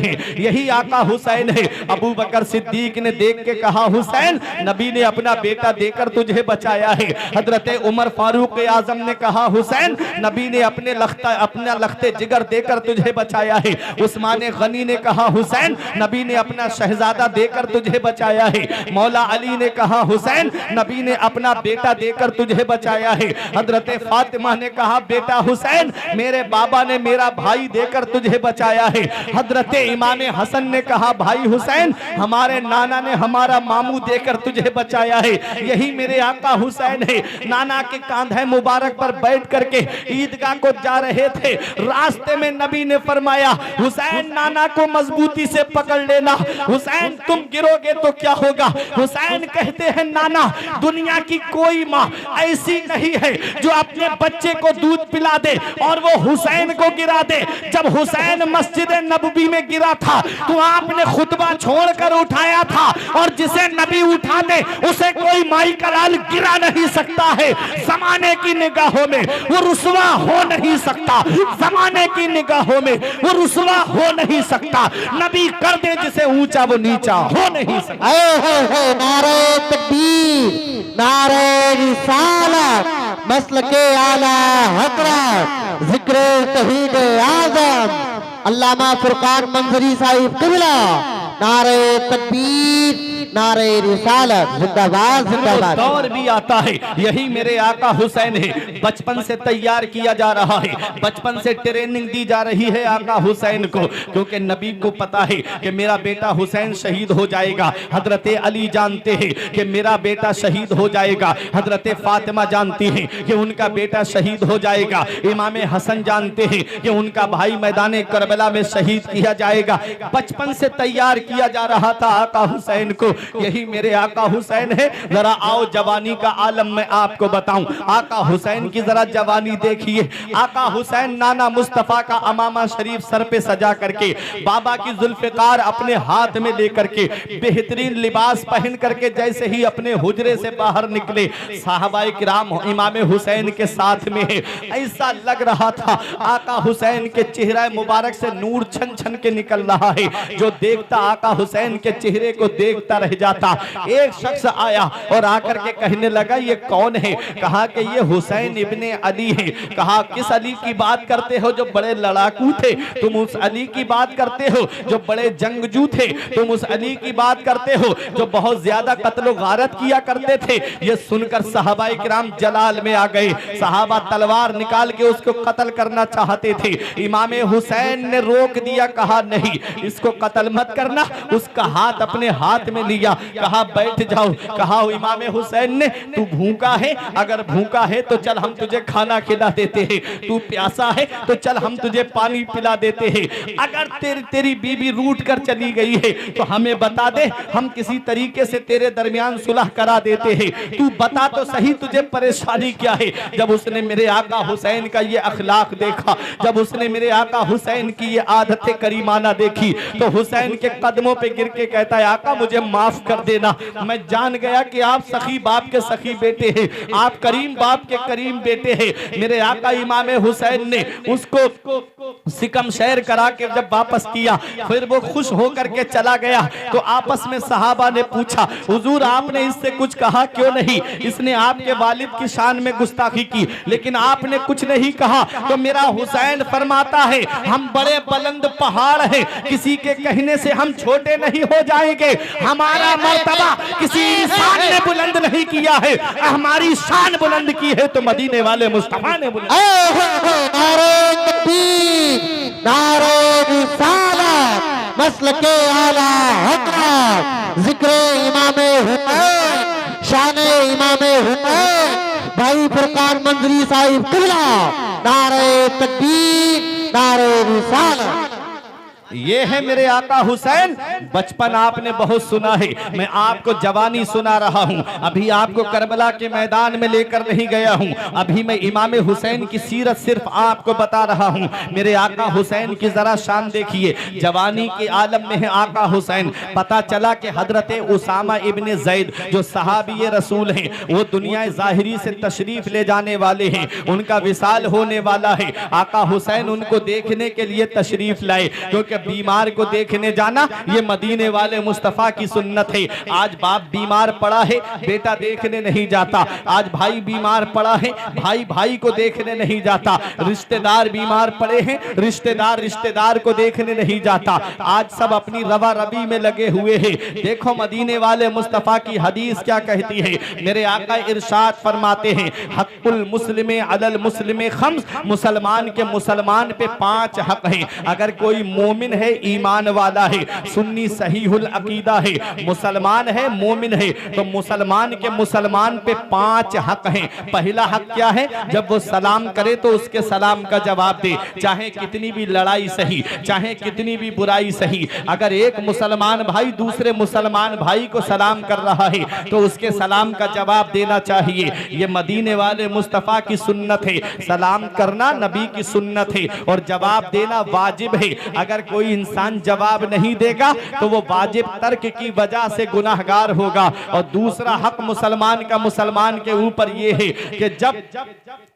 हैं, यही आका हुसैन है। अबू बकर सिद्दीक ने देख के कहा, हुसैन नबी ने अपना बेटा देकर तुझे बचाया है। हजरत उमर फारूक आजम ने कहा, हुसैन नबी ने अपना लख्ते जिगर देकर तुझे बचाया है। उस्मान गनी ने कहा, हुसैन नबी ने अपना शहजादा देकर तुझे बचाया है। मौला अली ने कहा, हुसैन नबी ने अपना बेटा देकर तुझे बचाया है। हजरत फातिमा ने कहा, बेटा हुसैन मेरे बाबा ने मेरा भाई देकर तुझे बचाया है। हजरत इमाम हसन ने कहा, भाई हुसैन हमारे नाना ने हमारा मामू देकर तुझे बचाया है। यही मेरे आका हुसैन है। नाना के कांधे मुबारक पर बैठ करके ईदगाह को जा रहे थे, रास्ते में नबी ने फरमाया, हुसैन नाना को मजबूती से पकड़ लेना, हुसैन तुम गिरोगे तो क्या होगा। हुसैन कहते हैं, नाना दुनिया की कोई माँ ऐसी नहीं है जो अपने बच्चे को दूध पिला दे और वो हुसैन को गिरा दे। जब हुसैन मस्जिद नबवी में गिरा था तो आपने खुतबा छोड़कर उठाया था, और जिसे नबी उठा दे उसे कोई माई का लाल गिरा नहीं सकता है। जमाने की निगाहों में वो रुसवा हो नहीं सकता, जमाने की निगाहों में वो रुसवा हो नहीं सकता। नबी कर दे जिसे ऊंचा वो नीचा हो नहीं सकता। नारे तकबीर, नारे रिसालत, मसलके आला हज़रत, जिक्र तौहीद आज़म अल्लामा फुरकान मंजरी साहिब क़िबला। नारे तकबीर, नारे रिसालत, जिंदाबाद जिंदाबाद। दौर भी आता है, यही मेरे आका हुसैन है। बचपन से तैयार किया जा रहा है, बचपन से ट्रेनिंग दी जा रही है आका हुसैन को, क्योंकि नबी को पता है कि मेरा बेटा हुसैन शहीद हो जाएगा। हजरत अली जानते हैं कि मेरा बेटा शहीद हो जाएगा। हजरत फातिमा जानती हैं कि उनका बेटा शहीद हो जाएगा। इमाम हसन जानते हैं कि उनका भाई मैदान करबला में शहीद किया जाएगा। बचपन से तैयार किया जा रहा था आका हुसैन को। यही मेरे आका हुसैन है। जरा आओ जवानी का आलम मैं आपको बताऊं। आका हुसैन की जरा जवानी देखिए। आका हुसैन नाना मुस्तफा का अमामा शरीफ सर पे सजा करके, बाबा की जुल्फिकार अपने हाथ में लेकर के, बेहतरीन लिबास पहन करके जैसे ही अपने हुजरे से बाहर निकले, साहबाए किराम इमाम हुसैन के साथ में है। ऐसा लग रहा था आका हुसैन के चेहरा मुबारक से नूर छन छन के निकल रहा है। जो देखता आका हुसैन के चेहरे को देखता रह जाता। एक शख्स आया और आकर के कहने लगा, ये कौन है? कहा कि ये हुसैन इब्ने अली है। कहा, किस अली की बात करते हो जो बड़े लड़ाकू थे? तुम उस अली की बात करते हो जो बड़े जंगजू थे? तुम उस अली की बात करते हो जो बहुत ज्यादा कत्ल गारत किया करते थे? ये सुनकर सहाबाए किराम जलाल में आ गए। सहाबा तलवार निकाल के उसको कत्ल करना चाहते थे। इमाम हुसैन ने रोक दिया, कहा नहीं, इसको कत्ल मत करना। उसका हाथ अपने हाथ में लिया, कहा बैठ जाओ। कहा इमाम हुसैन ने, तू भूखा है? अगर भूखा है तो चल हम तुझे खाना खिला देते हैं। तू प्यासा है तो चल हम तुझे पानी पिला देते हैं। अगर तेरी बीबी रूठ कर चली गई है तो हमें बता दे, हम किसी तरीके से तेरे दरमियान सुलह करा देते हैं। तू बता तो सही तुझे परेशानी क्या है? जब उसने मेरे आका हुसैन का ये अखलाक देखा, जब उसने मेरे आका हुसैन की ये आदतें करीमाना देखी, तो हुसैन के कदमों पे गिर के कहता है, आका मुझे माफ कर देना। मैं जान गया कि आप सखी बाप के सखी बेटे हैं, आप करीम बाप के करीम बेटे हैं। मेरे आका इमाम हुसैन ने उसको सिकम शहर करा के जब वापस किया, फिर वो खुश होकर के चला गया। तो आपस में सहाबा ने पूछा, हुजूर आपने इससे कुछ कहा क्यों नहीं? इसने आपके वालिद की शान में गुस्ताखी की, लेकिन आपने कुछ नहीं कहा। तो मेरा हुसैन फरमाता है, हम बड़े बुलंद पहाड़ हैं, किसी के कहने से हम छोटे नहीं हो जाएंगे। हमारा मर्तबा किसी इंसान ने बुलंद नहीं किया है, हमारी शान बुलंद की है तो मदीने वाले मुस्तफा ने बुलंद। नारे तकबीर, नारे रिसालत, मसलके आला हज़रत, जिक्र इमाम हुसैन, शान इमाम हुसैन, भाई फुरकान मंजरी साहिब क़िबला। नारे तकबीर, नारे रिसालत। ये है मेरे आका हुसैन। बचपन आपने बहुत सुना है, मैं आपको जवानी सुना रहा हूँ। अभी आपको करबला के मैदान में लेकर नहीं गया हूँ, अभी मैं इमाम हुसैन की सीरत सिर्फ आपको बता रहा हूँ। मेरे आका हुसैन की जरा शान देखिए। जवानी के आलम में है आका हुसैन। पता चला कि हजरत उसामा इब्ने ज़ैद जो सहाबी रसूल हैं, वो दुनिया ज़ाहिरी से तशरीफ ले जाने वाले हैं, उनका विसाल होने वाला है। आका हुसैन उनको देखने के लिए तशरीफ लाए, क्योंकि बीमार को देखने जाना ये मदीने वाले मुस्तफा की सुन्नत है। आज बाप बीमार पड़ा है, बेटा देखने नहीं जाता। आज भाई बीमार पड़ा है, भाई भाई को देखने नहीं जाता। रिश्तेदार बीमार पड़े हैं, रिश्तेदार रिश्तेदार को देखने नहीं जाता। आज सब अपनी रवा रबी में लगे हुए हैं। देखो मदीने वाले मुस्तफा की हदीस क्या कहती है। मेरे आका इरशाद फरमाते हैं, हक़ुल मुस्लिमे अलल मुस्लिमे खम्स, मुसलमान के मुसलमान पे 5 हक हैं। अगर कोई मोमिन है, ईमान वाला है, सुन्नी सहीहुल अकीदा है, मुसलमान है, मोमिन है, तो मुसलमान के मुसलमान पे 5 हक हैं। पहला हक क्या है? जब वो सलाम करे तो उसके सलाम का जवाब दे, चाहे कितनी भी लड़ाई सही, चाहे कितनी भी बुराई सही। अगर एक मुसलमान भाई दूसरे मुसलमान भाई को सलाम कर रहा है तो उसके सलाम का जवाब देना चाहिए। ये मदीने वाले मुस्तफा की सुन्नत है। सलाम करना नबी की सुन्नत है और जवाब देना वाजिब है। अगर कोई इंसान जवाब नहीं देगा तो वो वाजिब तर्क की वजह से गुनाहगार होगा। और दूसरा हक मुसलमान का मुसलमान के ऊपर ये है कि जब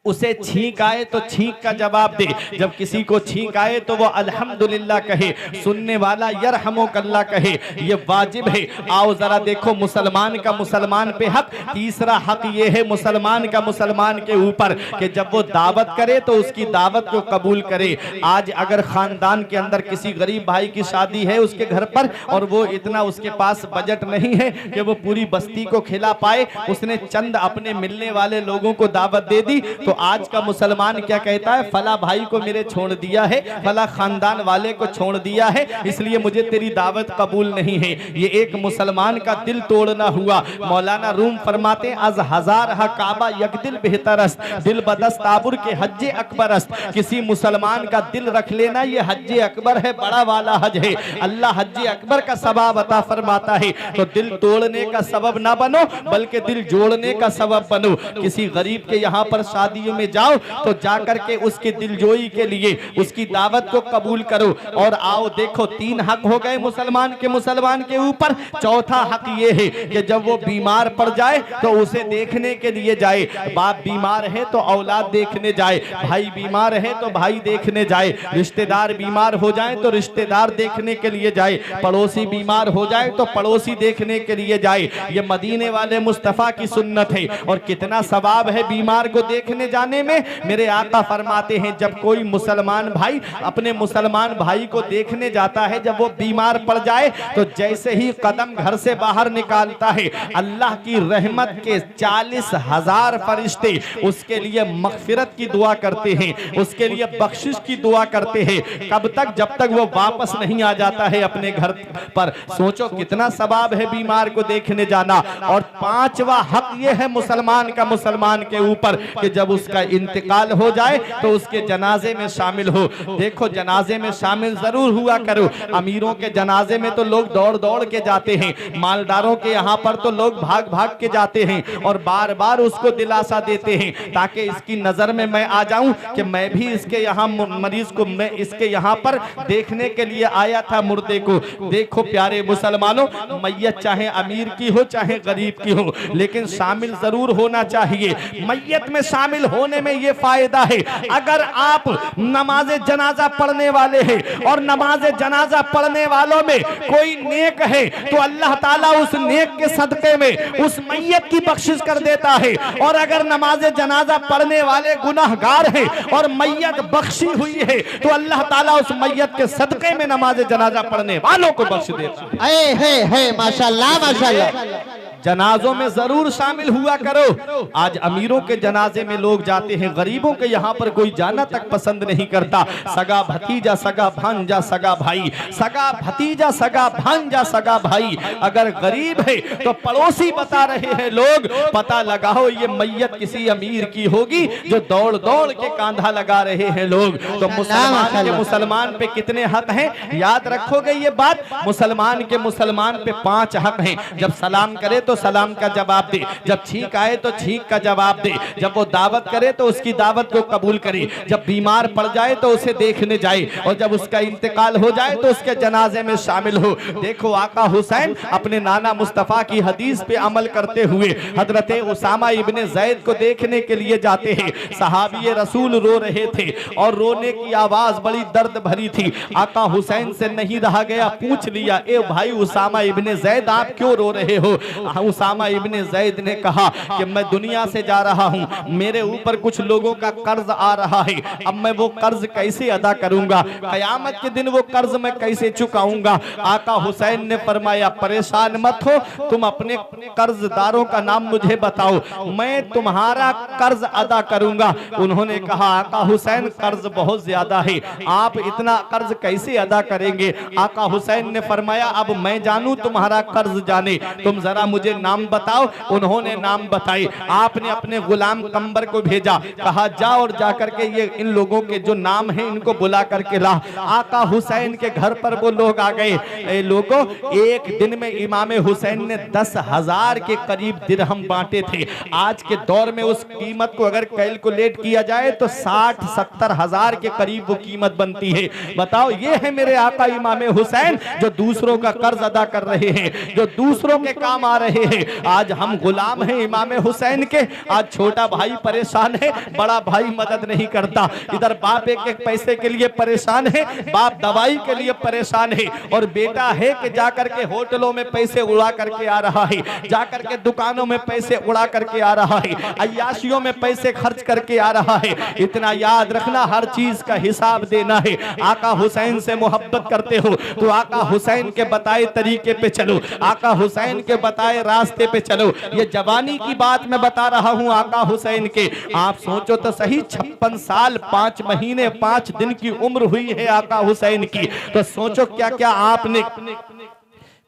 उसे छींक आए तो छींक का जवाब दे, जब किसी को छींक आए तो वो अल्हम्दुलिल्लाह कहे, सुनने वाला यरहमुकल्लाह कहे। ये वाजिब है। आओ जरा देखो मुसलमान का मुसलमान पे हक। तीसरा हक ये है मुसलमान का मुसलमान के ऊपर कि जब वो दावत करे तो उसकी दावत को कबूल करे। आज अगर खानदान के अंदर किसी गरीब भाई की शादी है उसके घर पर और वो इतना उसके पास बजट नहीं है कि वो पूरी बस्ती को खिला पाए, उसने चंद अपने मिलने वाले लोगों को दावत दे दी, तो आज का मुसलमान क्या कहता है? फला भाई को मेरे छोड़ दिया है, फला खानदान वाले को छोड़ दिया है, इसलिए मुझे तेरी दावत कबूल नहीं है। ये एक मुसलमान का दिल तोड़ना हुआ। मौलाना रूम फरमाते हैं, अज हजार हा काबा यकदिल बेहतरस्त, दिल बदस्त ताबुर के हज्जे अकबरस्त। किसी मुसलमान का दिल रख लेना ये हज्जे अकबर है, बड़ा वाला हज है। अल्लाह हज्जे अकबर का सवाब अता फरमाता है। तो दिल तोड़ने का सबब ना बनो बल्कि दिल जोड़ने का सबब बनो। किसी गरीब के यहाँ पर शादियों में जाओ तो जाकर के उसके दिलजोई के लिए उसकी दावत को कबूल करो। और आओ देखो 3 हक हो गए मुसलमान के ऊपर। चौथा हक ये है कि जब वो बीमार पड़ जाए तो उसे देखने के लिए जाए। बाप बीमार है तो औलाद देखने जाए, भाई बीमार है तो भाई देखने जाए, रिश्तेदार बीमार हो जाए तो रिश्तेदार देखने के लिए जाए, पड़ोसी बीमार हो जाए तो पड़ोसी देखने के लिए जाए। ये मदीने वाले मुस्तफा की सुन्नत है। और कितना सवाब है बीमार को देखने जाने में। मेरे आका फरमाते हैं, जब कोई मुसलमान भाई अपने मुसलमान भाई को देखने जाता है, जब वो बीमार पड़ जाए तो जैसे ही कदम घर से बाहर निकालता है, अल्लाह की रहमत के 40,000 फरिश्ते उसके लिए मगफिरत की दुआ करते हैं, उसके लिए बख्शिश की दुआ करते हैं। कब तक? जब तक वो वापस नहीं आ जाता है अपने घर पर। सोचो कितना सवाब है बीमार को देखने जाना। और 5वां हक ये है मुसलमान का मुसलमान के ऊपर कि जब उसका इंतकाल हो जाए तो उसके जनाजे में शामिल हो। देखो जनाजे में शामिल जरूर हुआ करो। अमीरों के जनाजे में तो लोग दौड़ दौड़ के जाते हैं, मालदारों के यहाँ पर तो लोग भाग भाग के जाते हैं और बार बार उसको दिलासा देते हैं ताकि इसकी नजर में मैं आ जाऊं कि मैं भी इसके यहाँ मरीज को मैं इसके यहाँ पर देखने के लिए आया था मुर्दे को। देखो प्यारे मुसलमानों, मैयत चाहे अमीर की हो चाहे गरीब की हो, लेकिन शामिल जरूर होना चाहिए। मैयत में शामिल होने में ये फायदा है, अगर आप नमाज जनाजा पढ़ने वाले हैं और नमाज जनाजा पढ़ने वालों में कोई नेक है तो अल्लाह ताला उस नेक के सदके में उस मैयत की बख्शिश कर देता है। और अगर नमाज जनाजा पढ़ने वाले गुनाहगार हैं और मैयत बख्शी हुई है तो अल्लाह ताला उस मैयत के सदके में नमाज जनाजा पढ़ने वालों को बख्श देता है। माशाल्लाह माशाल्लाह। जनाजों में जरूर शामिल हुआ करो। आज अमीरों के जनाजे में लोग जाते हैं, गरीबों के यहाँ पर कोई जाना तक पसंद नहीं करता। सगा भतीजा, सगा भांजा, सगा भाई, सगा भतीजा, सगा भांजा, सगा भाई। अगर गरीब है तो पड़ोसी बता रहे हैं लोग, पता लगाओ ये मैयत किसी अमीर की होगी, जो दौड़ दौड़ के कांधा लगा रहे हैं लोग। तो मुसलमान के मुसलमान पे कितने हक हैं याद रखोगे ये बात। मुसलमान के मुसलमान पे 5 हक हैं। जब सलाम करे तो तो सलाम का जवाब दे, जब छींक आए तो छींक का जवाब दे, जब वो दावत करे तो उसकी दावत को कबूल करे, जब बीमार पड़ जाए तो उसे देखने जाए, और जब उसका इंतकाल हो जाए तो उसके जनाजे में शामिल हो। देखो आका हुसैन अपने नाना मुस्तफ़ा की हदीस पे अमल करते हुए हजरत उसामा इब्ने ज़ैद को देखने के लिए जाते हैं। सहाबी रसूल रो रहे थे और रोने की आवाज बड़ी दर्द भरी थी। आका हुसैन से नहीं रहा गया, पूछ लिया, ए भाई उसामा इब्ने ज़ैद आप क्यों रो रहे हो? उसामा इब्ने ज़ैद ने कहा कि मैं दुनिया से जा रहा हूं, मेरे ऊपर कुछ लोगों का कर्ज आ रहा है, अब मैं वो कर्ज कैसे अदा करूंगा? कयामत के दिन वो कर्ज मैं कैसे चुकाऊंगा? आका हुसैन ने फरमाया परेशान मत हो, तुम अपने कर्जदारों का नाम मुझे बताओ, मैं तुम्हारा कर्ज अदा करूंगा। उन्होंने कहा आका हुसैन कर्ज बहुत ज्यादा है, आप इतना कर्ज कैसे अदा करेंगे? आका हुसैन ने फरमाया अब मैं जानूं तुम्हारा कर्ज जाने, तुम जरा मुझे नाम बताओ। उन्होंने नाम बताए। आपने अपने गुलाम कंबर को भेजा, कहा जा और जाकर के ये इन लोगों के जो नाम है इनको बुला करके ला। आका हुसैन के घर पर वो लोग आ गए। लोगों एक दिन में इमाम हुसैन ने 10,000 के करीब दिरहम बांटे थे। आज के दौर में उस कीमत को अगर कैलकुलेट किया जाए तो 60-70 हजार के करीब वो कीमत बनती है। बताओ ये है मेरे आका इमाम हुसैन जो दूसरों का कर्ज अदा कर रहे हैं, जो दूसरों के काम आ रहे हैं। आज हम गुलाम हैं इमाम हुसैन के। आज छोटा भाई परेशान है, बड़ा भाई मदद नहीं करता। इधर बाप एक पैसे के लिए परेशान है, बाप दवाई के लिए परेशान है, और बेटा है कि जाकर के होटलों में पैसे उड़ा करके आ रहा है, जाकर के दुकानों में पैसे उड़ा करके आ रहा है, अय्याशियों में पैसे खर्च करके आ रहा है। इतना याद रखना हर चीज का हिसाब देना है। आका हुसैन से मोहब्बत करते हो तो आका हुसैन के बताए तरीके पे चलो, आका हुसैन के बताए रास्ते पे चलो। ये जवानी की बात मैं बता रहा हूं आका हुसैन के। आप सोचो तो सही 56 साल 5 महीने 5 दिन की उम्र हुई है आका हुसैन की, तो सोचो क्या क्या आपने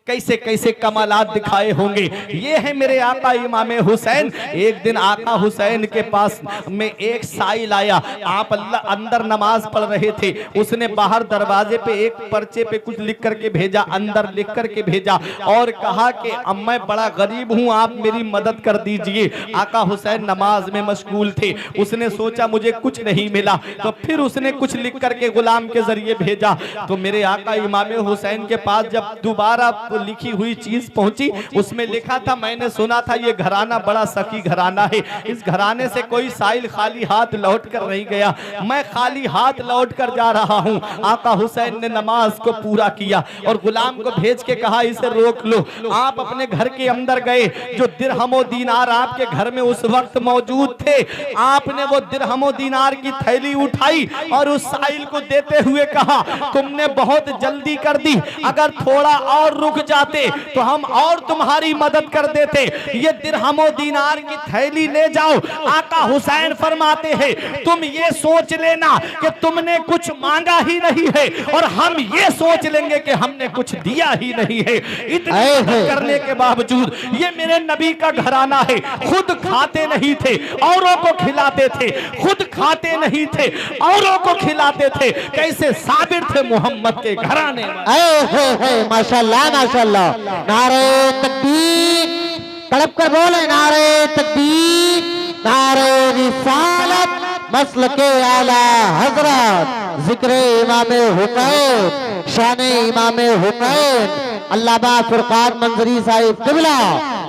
कैसे कैसे कमालात दिखाए होंगे। ये है मेरे आका इमाम हुसैन। एक दिन आका हुसैन के पास में एक साइल आया, आप अल्लाह अंदर नमाज पढ़ रहे थे, उसने बाहर दरवाजे पे एक पर्चे पे कुछ लिख करके भेजा, अंदर लिख करके भेजा और कहा कि अब मैं बड़ा गरीब हूँ, आप मेरी मदद कर दीजिए। आका हुसैन नमाज में मशगूल थे, उसने सोचा मुझे कुछ नहीं मिला, तो फिर उसने कुछ लिख करके गुलाम के जरिए भेजा। तो मेरे आका इमाम हुसैन के पास जब दोबारा लिखी हुई चीज पहुंची, उसमें लिखा था मैंने सुना था ये घराना बड़ा सखी घराना है, इस घराने से कोई साइल खाली हाथ लौट कर नहीं गया, मैं खाली हाथ लौट कर जा रहा हूं। आका हुसैन ने नमाज को पूरा किया और गुलाम को भेज के कहा इसे रोक लो। आप अपने घर के अंदर गए, जो दिरहमो दीनार आपके घर में उस वक्त मौजूद थे, आपने वो दिरहमो दीनार की थैली उठाई और उस साइल को देते हुए कहा तुमने बहुत जल्दी कर दी, अगर थोड़ा और रुक जाते तो हम और तुम्हारी मदद कर देते, ये दिरहमो दीनार की थैली ले जाओ। आका हुसैन फरमाते हैं तुम ये सोच लेना कि तुमने कुछ मांगा ही नहीं है और हम ये सोच लेंगे कि हमने कुछ दिया ही नहीं है। इतनी मदद करने के बावजूद ये मेरे नबी का घराना है, खुद खाते नहीं थे औरों को खिलाते थे, खुद खाते नहीं थे औरों को खिलाते थे। कैसे साबिर थे मोहम्मद के घराने में। माशाल्लाह माशाल्लाह, नारे तकबीर, तड़प कर बोले नारे तकबीर, नारे रिसालत, मसलके आला हजरत, जिक्र इमाम हुसैन, शान इमाम हुसैन, अल्लामा फुरकान मंजरी साहिब किबला,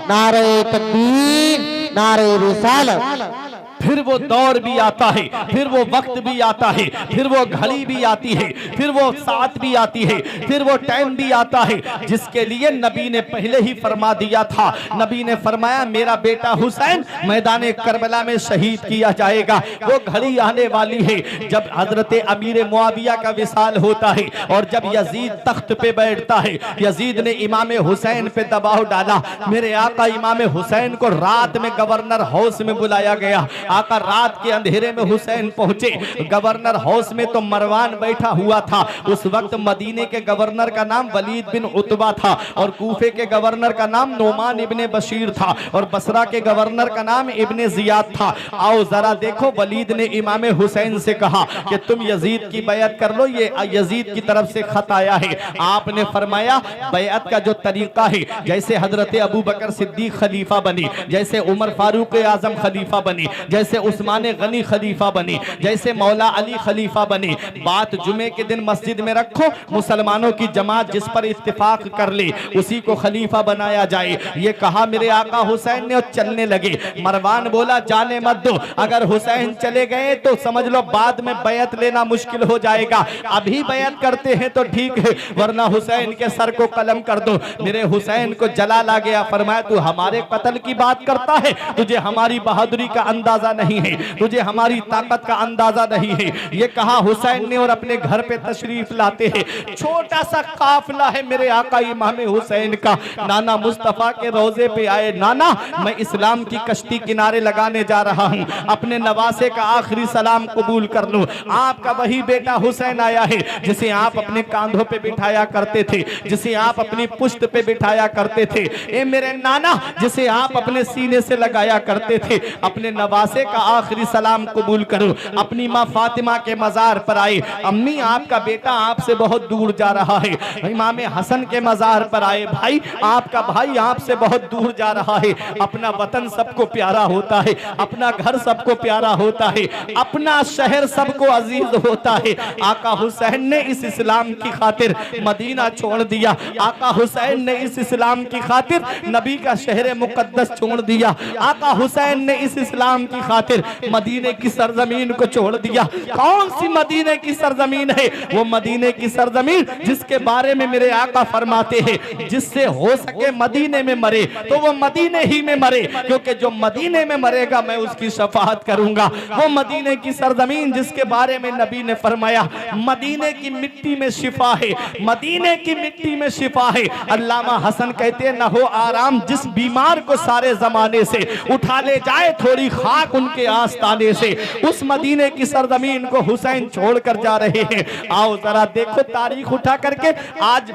नारे तकबीर, नारे रिसालत। फिर वो दौर भी आता है, फिर वो वक्त भी आता है, फिर वो घड़ी भी आती है, फिर वो साथ भी आती है, फिर वो टाइम भी आता है जिसके लिए नबी ने पहले ही फरमा दिया था। नबी ने फरमाया मेरा बेटा हुसैन मैदान करबला में शहीद किया जाएगा। वो घड़ी आने वाली है जब हजरत अमीर मुआविया का विसाल होता है और जब यजीद तख्त पे बैठता है। यजीद ने इमाम हुसैन पे दबाव डाला, मेरे आका इमाम हुसैन को रात में गवर्नर हाउस में बुलाया गया। आका रात के अंधेरे में हुसैन पहुंचे। गवर्नर हाउस में तो मरवान बैठा हुआ था। उस वक्त मदीने के गवर्नर का नाम वलीद बिन उतबा था और कूफे के गवर्नर का नाम नोमान इब्ने बशीर था और बसरा के गवर्नर का नाम इब्ने जियाद था। आओ जरा देखो, वलीद ने इमाम हुसैन से कहा कि तुम यजीद की बैअत कर लो, ये यजीद की तरफ से खत आया है। आपने फरमाया बैअत का जो तरीका है, जैसे हजरत अबू बकर सिद्दीक खलीफा बनी, जैसे उमर फारूक आजम खलीफा बनी, जैसे उस्मान गनी खलीफा बनी, जैसे मौला अली खलीफा बनी, बात जुमे के दिन मस्जिद में रखो, मुसलमानों की जमात जिस पर इत्तिफाक कर ले उसी को खलीफा बनाया जाए। ये कहा मेरे आका हुसैन ने और चलने लगे। मरवान बोला जाने मत दो, अगर हुसैन चले गए तो समझ लो बाद में बैअत लेना मुश्किल हो जाएगा, अभी बैअत करते हैं तो ठीक है, वरना हुसैन के सर को कलम कर दो। मेरे हुसैन को जलाल आ गया। फरमाया तू हमारे कत्ल की बात करता है, तुझे हमारी बहादुरी का अंदाजा नहीं है, तुझे हमारी ताकत का अंदाजा नहीं है। ये कहा हुसैन ने और अपने घर पे तशरीफ लाते हैं। छोटा सा काफिला है मेरे आका इमाम हुसैन का। नाना मुस्तफा के रोजे पे आए, नाना मैं इस्लाम की कश्ती किनारे लगाने जा रहा हूँ, अपने नवासे का आखिरी सलाम कबूल कर लो। आपका वही बेटा हुसैन आया है जिसे आप अपने कांधों पे बिठाया करते थे, जिसे आप अपनी पुश्त पे बिठाया करते थे। ए मेरे नाना, जिसे आप अपने सीने से लगाया करते थे, अपने नवासे का आखिरी सलाम कबूल करो। अपनी माँ फातिमा के मजार पर आए, अम्मी आपका बेटा आपसे बहुत दूर जा रहा है। इमाम हसन के मजार पर आए, भाई आपका भाई आपसे बहुत दूर जा रहा है। अपना वतन सबको प्यारा होता है, अपना घर सबको प्यारा होता है, अपना शहर सबको अजीज होता है। आका हुसैन ने इस इस्लाम की खातिर मदीना छोड़ दिया। आका हुसैन ने इस इस्लाम की खातिर नबी का शहर मुकद्दस छोड़ दिया। आका हुसैन ने इस इस्लाम की खातिर मदीने की सरजमीन को छोड़ दिया। कौन सी मदीने की सरजमीन है? वो मदीने की सरजमीन जिसके बारे में मेरे आका फरमाते हैं जिससे हो सके मदीने में मरे तो वो मदीने ही में मरे, क्योंकि जो मदीने में मरेगा मैं उसकी शफाअत करूंगा। वो मदीने की सरजमीन जिसके बारे में नबी ने फरमाया मदीने की मिट्टी में शिफा है, मदीने की मिट्टी में शिफा है। अल्लामा हसन कहते हैं न हो आराम जिस बीमार को सारे जमाने से उठा ले जाए थोड़ी खाक उनके आस्ताने से। उस मदीने की सरजमीन को हुसैन छोड़कर जा रहे हैं। आओ जरा देखो तारीख उठा करके, आज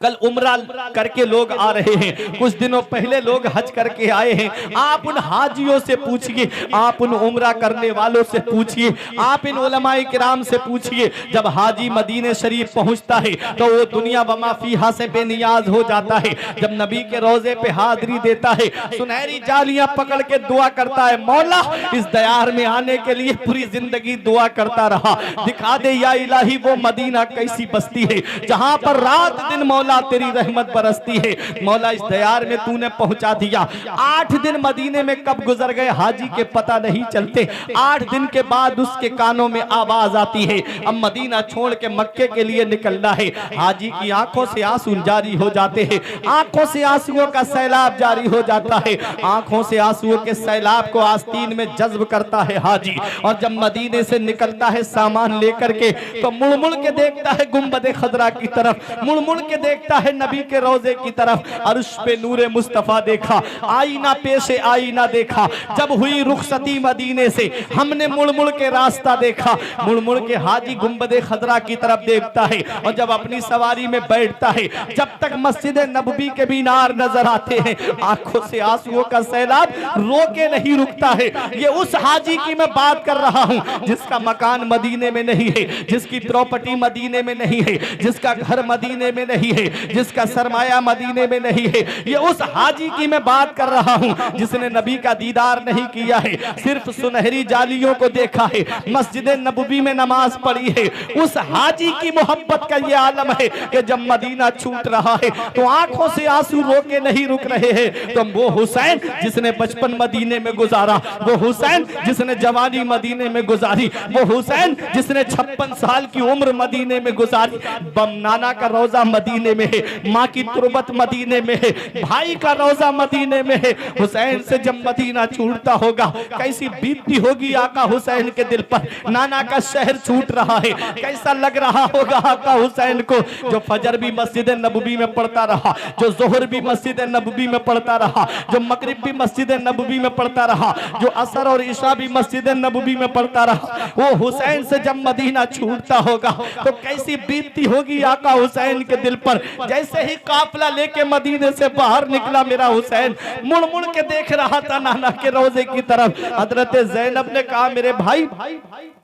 कल उम्रा करके लोग आ रहे हैं, कुछ दिनों पहले लोग हज करके आए हैं। आप उन हाजियों से पूछिए, आप उन उम्रा करने वालों से पूछिए, आप इन उलमाए किराम से पूछिए। जब हाजी मदीने शरीफ पहुंचता है तो वो दुनिया व मा फीहा से बेनियाज हो जाता है। जब नबी के रोजे पे हाजिरी देता है, सुनहरी जालियां पकड़ के दुआ करता है, मौला इस दयार में आने के लिए पूरी जिंदगी दुआ करता रहा, दिखा दे या इलाही वो मदीना कैसी बस्ती है जहां पर रात दिन मौला तेरी रहमत बरसती है। मौला इस दयार में तूने पहुंचा दिया। 8 दिन मदीने में कब गुजर गए हाजी के पता नहीं चलते। 8 दिन के बाद उसके कानों में आवाज आती है अब मदीना छोड़ के मक्के के लिए निकलना है। हाजी की आंखों से आंसू जारी हो जाते हैं, आंखों से आंसुओं का सैलाब जारी हो जाता है। आंखों से आंसुओं के सैलाब को आस्तीन में जज्ब करता है हाजी, और जब मदीने से निकलता है सामान लेकर के तो मुड़ मुड़ के देखता है गुंबदे खजरा की तरफ, मुड़ मुड़ के देखता है नबी के रोजे की तरफ। अर्श पे नूरे मुस्तफा देखा, आईना पेशे आईना देखा। जब हुई रुखसती मदीने से हमने मुड़ मुड़ के रास्ता देखा, मुड़ मुड़ के हाजी गुंबदे खजरा की तरफ देखता है। और जब अपनी सवारी में बैठता है, जब तक मस्जिद नबवी के मीनार नजर आते हैं, आंखों से आंसुओं का सैलाब रोके नहीं रुकता है। ये उस हाजी की मैं बात कर रहा हूं जिसका मकान मदीने में नहीं है, जिसकी प्रॉपर्टी मदीने में नहीं है, जिसका घर मदीने में नहीं है, जिसका सरमाया मदीने में नहीं है। ये उस हाजी की मैं बात कर रहा हूं जिसने नबी का दीदार नहीं किया है, सिर्फ सुनहरी जालियों को देखा है, मस्जिद नबवी में नमाज पढ़ी है। उस हाजी की मोहब्बत का ये आलम है कि जब मदीना छूट रहा है तो आंखों से आंसू रोके नहीं रुक रहे हैं। तो वो हुसैन जिसने बचपन मदीने में गुजारा, वो हुसैन जिसने जवानी मदीने में गुजारी, वो हुसैन जिसने 56 साल की उम्र मदीने में गुजारी, बमनाना का रोजा मदीने मदीने में है, माँ की तुरबत मदीने में है, भाई का रोजा मदीने में है। हुसैन से जब मदीना छूटता होगा कैसी बीतती होगी आका हुसैन के दिल पर। नाना का शहर छूट रहा है, कैसा लग रहा होगा आका हुसैन को, जो फजर भी मस्जिद नबवी में पढ़ता रहा, जो जोहर भी मस्जिद नबवी में पढ़ता रहा, जो मगरिब भी मस्जिद नबवी में पढ़ता रहा, जो असर और ईशा भी मस्जिद नबवी में पढ़ता रहा। वो हुसैन से जब मदीना छूटता होगा तो कैसी बीतती होगी आका हुसैन के दिल पर। जैसे ही काफिला लेके मदीने से बाहर निकला मेरा हुसैन मुड़ मुड़ के देख रहा था नाना के रोजे की तरफ। हजरत ज़ैनब ने कहा मेरे भाई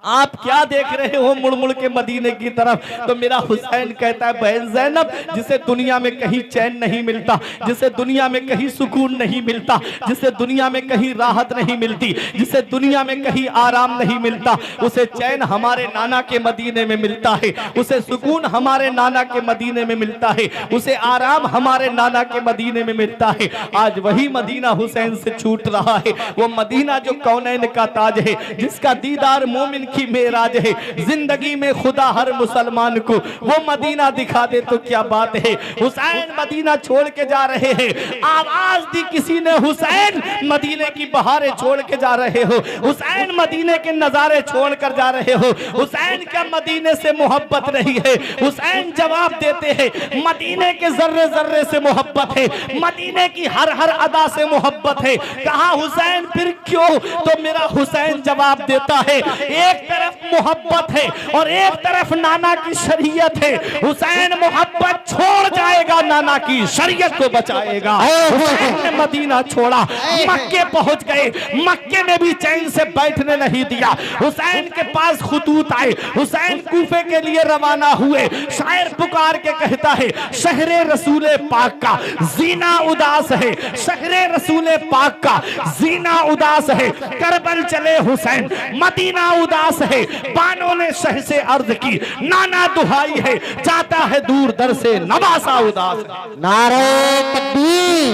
आप क्या देख रहे हो मुड़ मुड़ के मदीने की तरफ? तो मेरा हुसैन कहता है बहन ज़ैनब, जिसे दुनिया में कहीं चैन नहीं मिलता, जिसे दुनिया में कहीं सुकून नहीं मिलता, जिसे दुनिया में कहीं राहत नहीं मिलती, जिसे दुनिया में कहीं आराम नहीं मिलता, उसे चैन हमारे नाना के मदीने में मिलता है, उसे सुकून हमारे नाना के मदीने में मिलता है, उसे आराम हमारे नाना के मदीने में मिलता है। आज वही मदीना हुसैन से छूट रहा है, वो मदीना जो कौनैन का ताज है, जिसका दीदार मोमिन की मेराज है। जिंदगी में खुदा हर मुसलमान को वो मदीना दिखा दे तो क्या बात है। हुसैन मदीना छोड़ के जा रहे हैं, आवाज दी किसी ने हुसैन मदीने की बहारें छोड़ के जा रहे हो, हुसैन मदीने के नजारे छोड़ कर जा रहे हो, हुसैन क्या मदीने से मोहब्बत नहीं है? हुसैन जवाब देते हैं मदीने के जर्रे जर्रे से मोहब्बत है, मदीने की हर हर अदा से मोहब्बत है। कहा हुसैन फिर क्यों? तो मेरा हुसैन जवाब देता है एक तरफ मोहब्बत है और एक तरफ नाना की शरीयत है। हुसैन मोहब्बत छोड़ जाएगा, नाना की शरीयत को बचाएगा। हुसैन ने मदीना छोड़ा, मक्के पहुंच गए, मक्के में भी चैन से बैठने नहीं दिया। हुसैन के पास खुतूत आए, हुसैन कूफे के लिए रवाना हुए। शायर पुकार के कहता है शहरे रसूले पाक का जीना उदास है, शहरे रसूले पाक का जीना उदास है। करबल चले हुसैन मदीना उदास है। बानों ने शह से अर्ज की नाना दुहाई है, चाहता है दूर दर से नवासा उदास है। नारे तकबीर,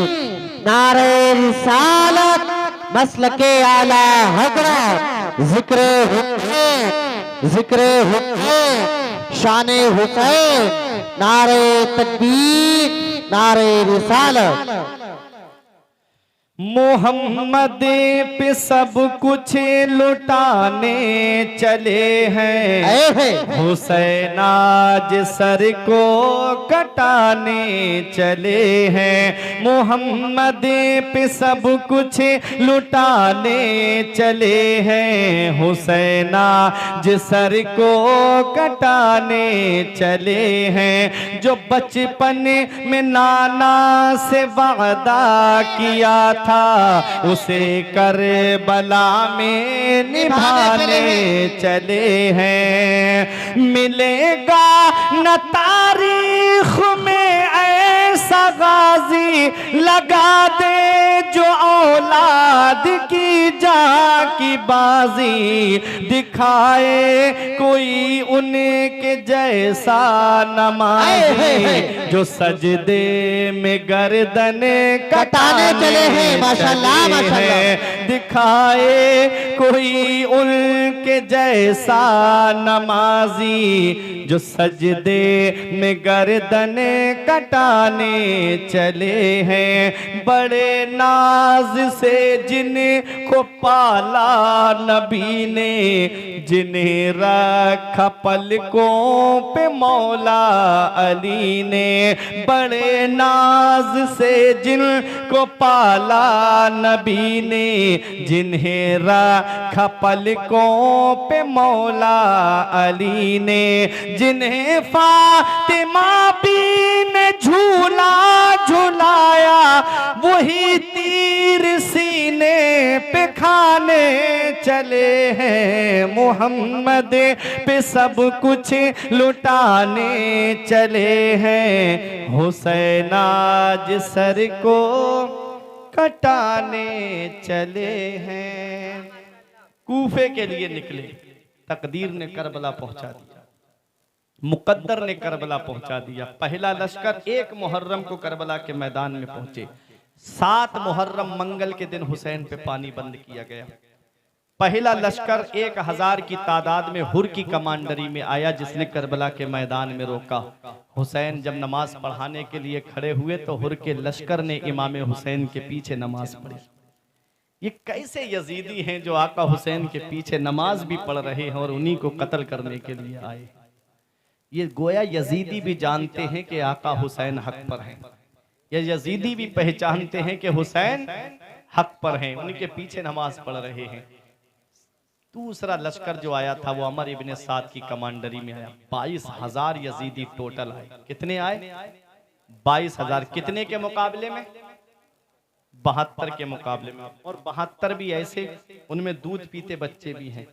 नारे रिसालत, मसलके आला हज़रत, जिक्रे हुसैन, जिक्रे हुसैन, शाने हुसैन, नारे तकबीर, नारे रिसालत। मोहम्मद पे सब कुछ लुटाने चले हैं, हुसैन आज सर को कटाने चले हैं। मोहम्मद पे सब कुछ लुटाने चले हैं, हुसैन आज सर को कटाने चले हैं। जो बचपन में नाना से वादा किया था उसे करबला में निभाने चले हैं। मिलेगा न तारीख में ऐसा गाजी लगा दे जो औलाद की जान की बाजी दिखाए, कोई उनके जैसा नमाज़ी जो सजदे में गर्दन कटाने चले हैं। माशाल्लाह माशाल्लाह। दिखाए कोई उनके जैसा नमाजी जो सजदे में गर्दन कटाने चले हैं। बड़े नाज से जिनको पाला नबी ने, जिन्हें रखा पलकों पे मौला अली ने। बड़े नाज से जिनको पाला नबी ने, जिन्हें रखा पलकों पे मौला अली ने। जिन्हें फातिमा भी ने झूला झुलाया, वही तीर सीने पे खाने चले हैं। मोहम्मद पे सब कुछ लुटाने चले हैं, हुसैन आज सर को कटाने चले हैं। कूफे के लिए निकले, तकदीर ने करबला पहुंचा दिया, मुकद्दर ने करबला पहुंचा दिया। पहला लश्कर 1 मुहर्रम को करबला के मैदान में पहुंचे। 7 मुहर्रम मंगल के दिन हुसैन पे पानी बंद किया गया। पहला लश्कर 1000 की तादाद में हुर की कमांडरी में आया, जिसने करबला के मैदान में रोका। हुसैन जब नमाज पढ़ाने के लिए खड़े हुए तो हुर के लश्कर ने इमाम हुसैन के पीछे नमाज पढ़ी। ये कैसे यजीदी हैं जो आका हुसैन के पीछे नमाज भी पढ़ रहे हैं और उन्हीं को कत्ल करने के लिए आए। ये गोया यजीदी भी जानते हैं कि आका हुसैन हक पर हैं, ये यजीदी भी पहचानते हैं कि हुसैन हक पर हैं, उनके पीछे नमाज पढ़ रहे हैं। दूसरा लश्कर जो आया था वो अमर इब्ने साद की कमांडरी में आया। 22,000 यजीदी टोटल आए। कितने आए? 22,000। कितने के मुकाबले में? 72 के मुकाबले में। और 72 भी ऐसे, उनमें दूध पीते बच्चे भी हैं,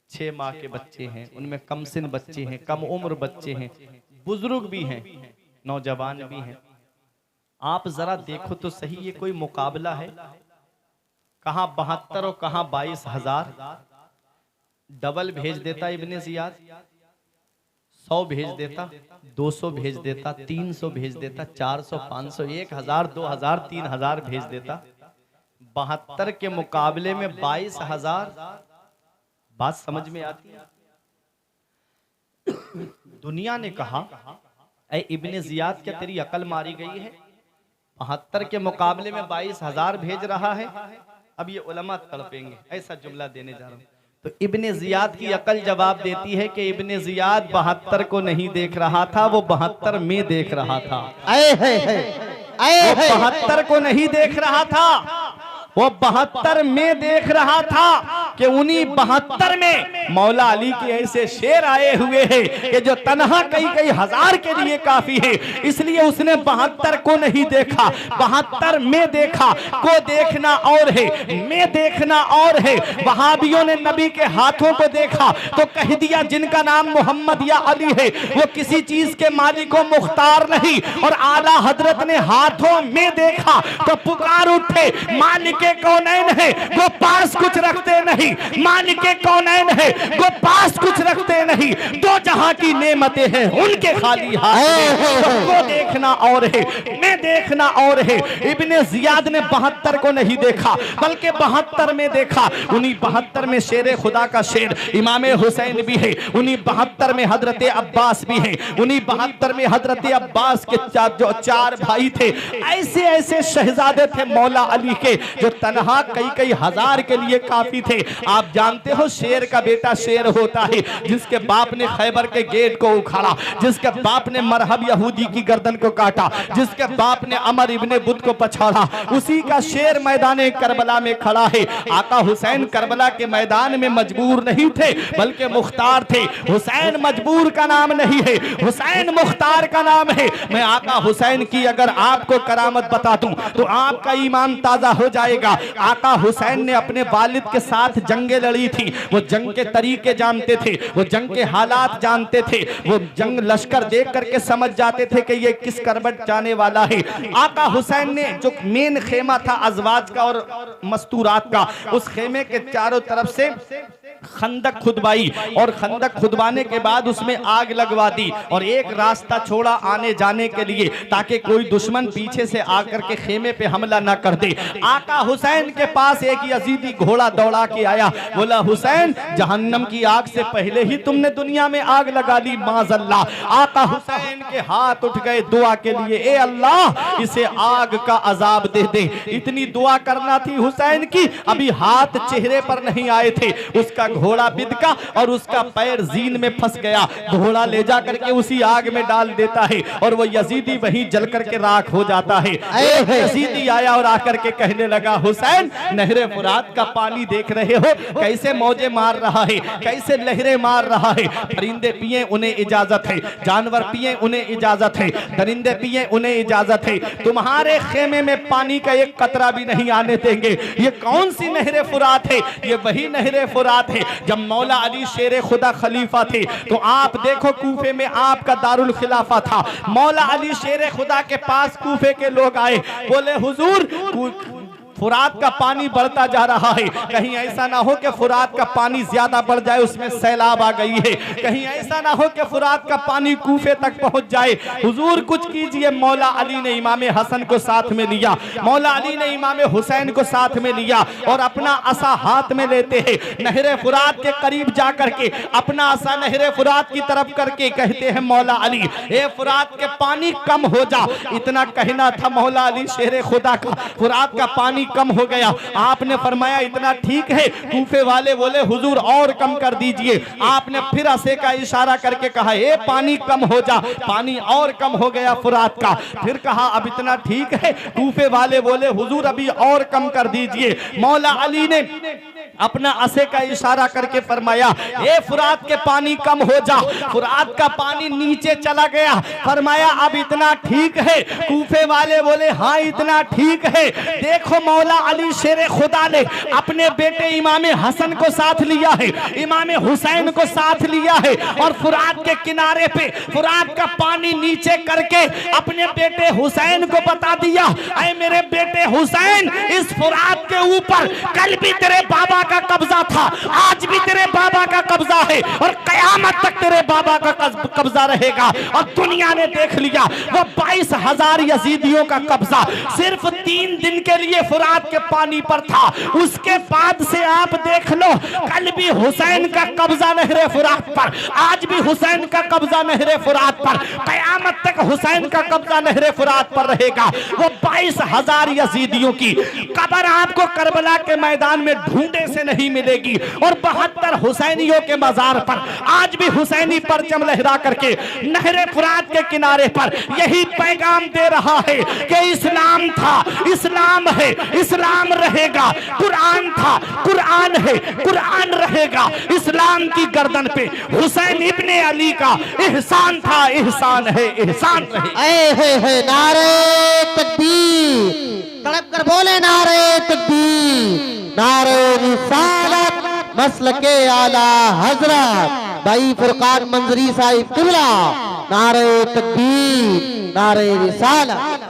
6 माह के बच्चे हैं, उनमें कमसिन बच्चे हैं, कम उम्र बच्चे हैं, बुजुर्ग भी हैं, नौजवान भी हैं। आप जरा देखो तो सही, ये कोई मुकाबला है? कहां 72 और कहां 22,000। डबल भेज देता इब्ने जियाद, 100 भेज देता, 200 भेज देता, 300 भेज देता, 400, 500, 1000, 2000, 3000 भेज देता। 72 के मुकाबले में 22,000। बात समझ में आती है? दुनिया ने कहा, ऐ इब्ने जियाद, क्या तेरी अकल मारी गई है? 72 के मुकाबले में 22,000 भेज रहा है। अब ये उलमा तड़पेंगे, ऐसा जुमला देने जा रहा हूं। तो इब्ने जियाद की अकल जवाब देती है कि इब्ने जियाद 72 को नहीं देख रहा था, वो 72 में देख रहा था। वो 72 को नहीं देख रहा था, वो 72 में देख रहा था कि उन्हीं 72 में मौला अली के ऐसे शेर आए हुए हैं कि जो तन्हा कई हजार के लिए काफी है। इसलिए उसने 72 को नहीं देखा, 72 में देखा। को देखना और है, में देखना और है। वहाबियों ने नबी के हाथों को देखा तो कह दिया जिनका नाम मोहम्मद या अली है वो किसी चीज के मालिक व मुख्तार नहीं। और आला हजरत ने हाथों में देखा तो पुकार उठे, मालिक के कौनैन है वो पास कुछ रखते नहीं, मालिक के कौनैन है वो पास कुछ रखते नहीं। दो जहां की नेमतें हैं उनके खाली हाथ। को देखना और है, मैं देखना और है। इब्ने जियाद ने 72 को नहीं देखा बल्कि 72 में देखा। उन्हीं 72 में शेर खुदा का शेर इमाम हुसैन भी है, उन्हीं 72 में हजरत अब्बास भी है, उन्हीं 72 में हजरत अब्बास के जो 4 भाई थे। ऐसे ऐसे शहजादे थे मौला अली के जो तन्हा कई हजार के लिए काफी थे। आप जानते हो शेर का बेटा शेर होता है जिसके बाप ने खैबर के गेट को उखाड़ा, जिसके बाप ने मरहब यहूदी की गर्दन को काटा, जिसके बाप ने अमर इब्ने बुत को पछाड़ा, उसी का शेर मैदान करबला में खड़ा है। आका हुसैन करबला के मैदान में मजबूर नहीं थे बल्कि मुख्तार थे। हुसैन मजबूर का नाम नहीं है, हुसैन मुख्तार का नाम है। मैं आका हुसैन की अगर आपको करामत बता दूं तो आपका ईमान ताजा हो जाएगा। आका हुसैन ने अपने वालिद के साथ जंगें लड़ी थी, वो जंग के तरीके जानते थे, वो जंग के हालात जानते थे, वो जंग लश्कर देख करके समझ जाते थे कि ये किस करबट जाने वाला है। आका हुसैन ने जो मेन खेमा था अजवाज का और मस्तूरात का, उस खेमे के चारों तरफ से खंदक खुदवाई और खंदक खुदवाने के बाद उसमें आग लगवा दी और एक रास्ता छोड़ा आने जाने के लिए ताकि कोई दुश्मन पीछे से आकर के खेमे पे हमला ना कर दे। आका हुसैन के पास एक यजीदी घोड़ा दौड़ा के आया, बोला हुसैन जहन्नम की आग से पहले ही तुमने दुनिया में आग लगा ली माज़अल्लाह। आका हुसैन के हाथ उठ गए दुआ के लिए, ए अल्लाह इसे आग का अजाब दे दे। इतनी दुआ करना थी हुसैन की, अभी हाथ चेहरे पर नहीं आए थे, उसका घोड़ा बिदका और उसका पैर जीन में फंस गया। घोड़ा ले जा करके उसी आग में डाल देता है और वो यजीदी वहीं जल करके राख हो जाता है। यजीदी आया और आकर के कहने लगा हुसैन नहरे फुरात का पानी देख रहे हो कैसे मौजे मार रहा है, कैसे लहरें मार रहा है। परिंदे पिए उन्हें इजाजत है, जानवर पिए उन्हें इजाजत है, दरिंदे पिए उन्हें इजाजत है, तुम्हारे खेमे में पानी का एक कतरा भी नहीं आने देंगे। ये कौन सी नहरे फुरात है? ये वही नहरे फुरात है जब मौला अली शेर खुदा खलीफा थे। तो आप देखो कूफे में आपका दारुल खिलाफा था, मौला अली शेर खुदा के पास कूफे के लोग आए, बोले हुजूर फुरात का पानी बढ़ता जा रहा है, कहीं ऐसा ना हो कि फुरात का पानी ज्यादा बढ़ जाए, उसमें सैलाब आ गई है, कहीं ऐसा ना हो कि फुरात का पानी कूफे तक पहुंच जाए। हुजूर कुछ कीजिए। मौला अली ने इमाम हसन को साथ में लिया, मौला अली ने इमाम हुसैन को साथ में लिया और अपना असा हाथ में लेते हैं, नहरे फुरात के करीब जाकर के अपना असा नहरे फुरात की तरफ करके कहते हैं मौला अली, ए फुरात के पानी कम हो जा। इतना कहना था मौला अली शेरे खुदा का, फुरात का पानी कम हो गया। आपने फरमाया इतना ठीक है। कूफे वाले बोले हुजूर और कम कर दीजिए। आपने फिर असे का इशारा करके कहा ए पानी कम हो जा, पानी और कम हो गया फुरात का। फिर कहा अब इतना ठीक है। कूफे वाले बोले हुजूर अभी और कम कर दीजिए। मौला अली ने अपना असे का इशारा करके फरमाया ए फुरात के पानी कम हो जा। फुरात का पानी नीचे चला गया। फरमाया अब इतना ठीक है। कूफे वाले बोले हाँ इतना ठीक है। देखो मौला अली शेरे खुदा ने अपने बेटे इमाम हसन को साथ लिया है, इमाम हुसैन को साथ लिया है और फुरात के किनारे पे फुरात का पानी नीचे करके अपने बेटे हुसैन को बता दिया, ऐ मेरे बेटे हुसैन, इस फुरात के ऊपर कल भी तेरे बाबा का कब्जा था, आज भी तेरे बाबा का कब्जा है और कयामत तक तेरे बाबा का कब्जा रहेगा। और दुनिया ने देख लिया वो 22,000 यजीदियों का कब्जा सिर्फ 3 दिन के लिए फुरात के पानी पर था। उसके बाद से आप देख लो कल भी हुसैन का कब्जा नहरे फुरात पर, आज भी हुसैन का कब्जा नहरे फुरात पर, कयामत तक हुसैन का कब्जा नहरे फुरात पर रहेगा। वो 22,000 यजीदियों की कब्र आपको करबला के मैदान में ढूंढे से नहीं मिलेगी और 72 हुसैनियों के मजार पर आज भी हुसैनी परचम लहरा करके नहरे फुरात के किनारे पर यही पैगाम दे रहा है कि इस्लाम था, इस्लाम है, इस्लाम रहेगा। कुरान था, कुरान है, कुरान रहेगा। इस्लाम की गर्दन पे हुसैन इब्ने अली का एहसान था, एहसान है, एहसान रहेगा। नारे तकबीर, तड़प कर बोले नारे तकबीर, नारे रिसालत, मसलके आला हजरत भाई फुरकान मंजरी साहिब किबला, नारे तकबीर, नारे रिसालत।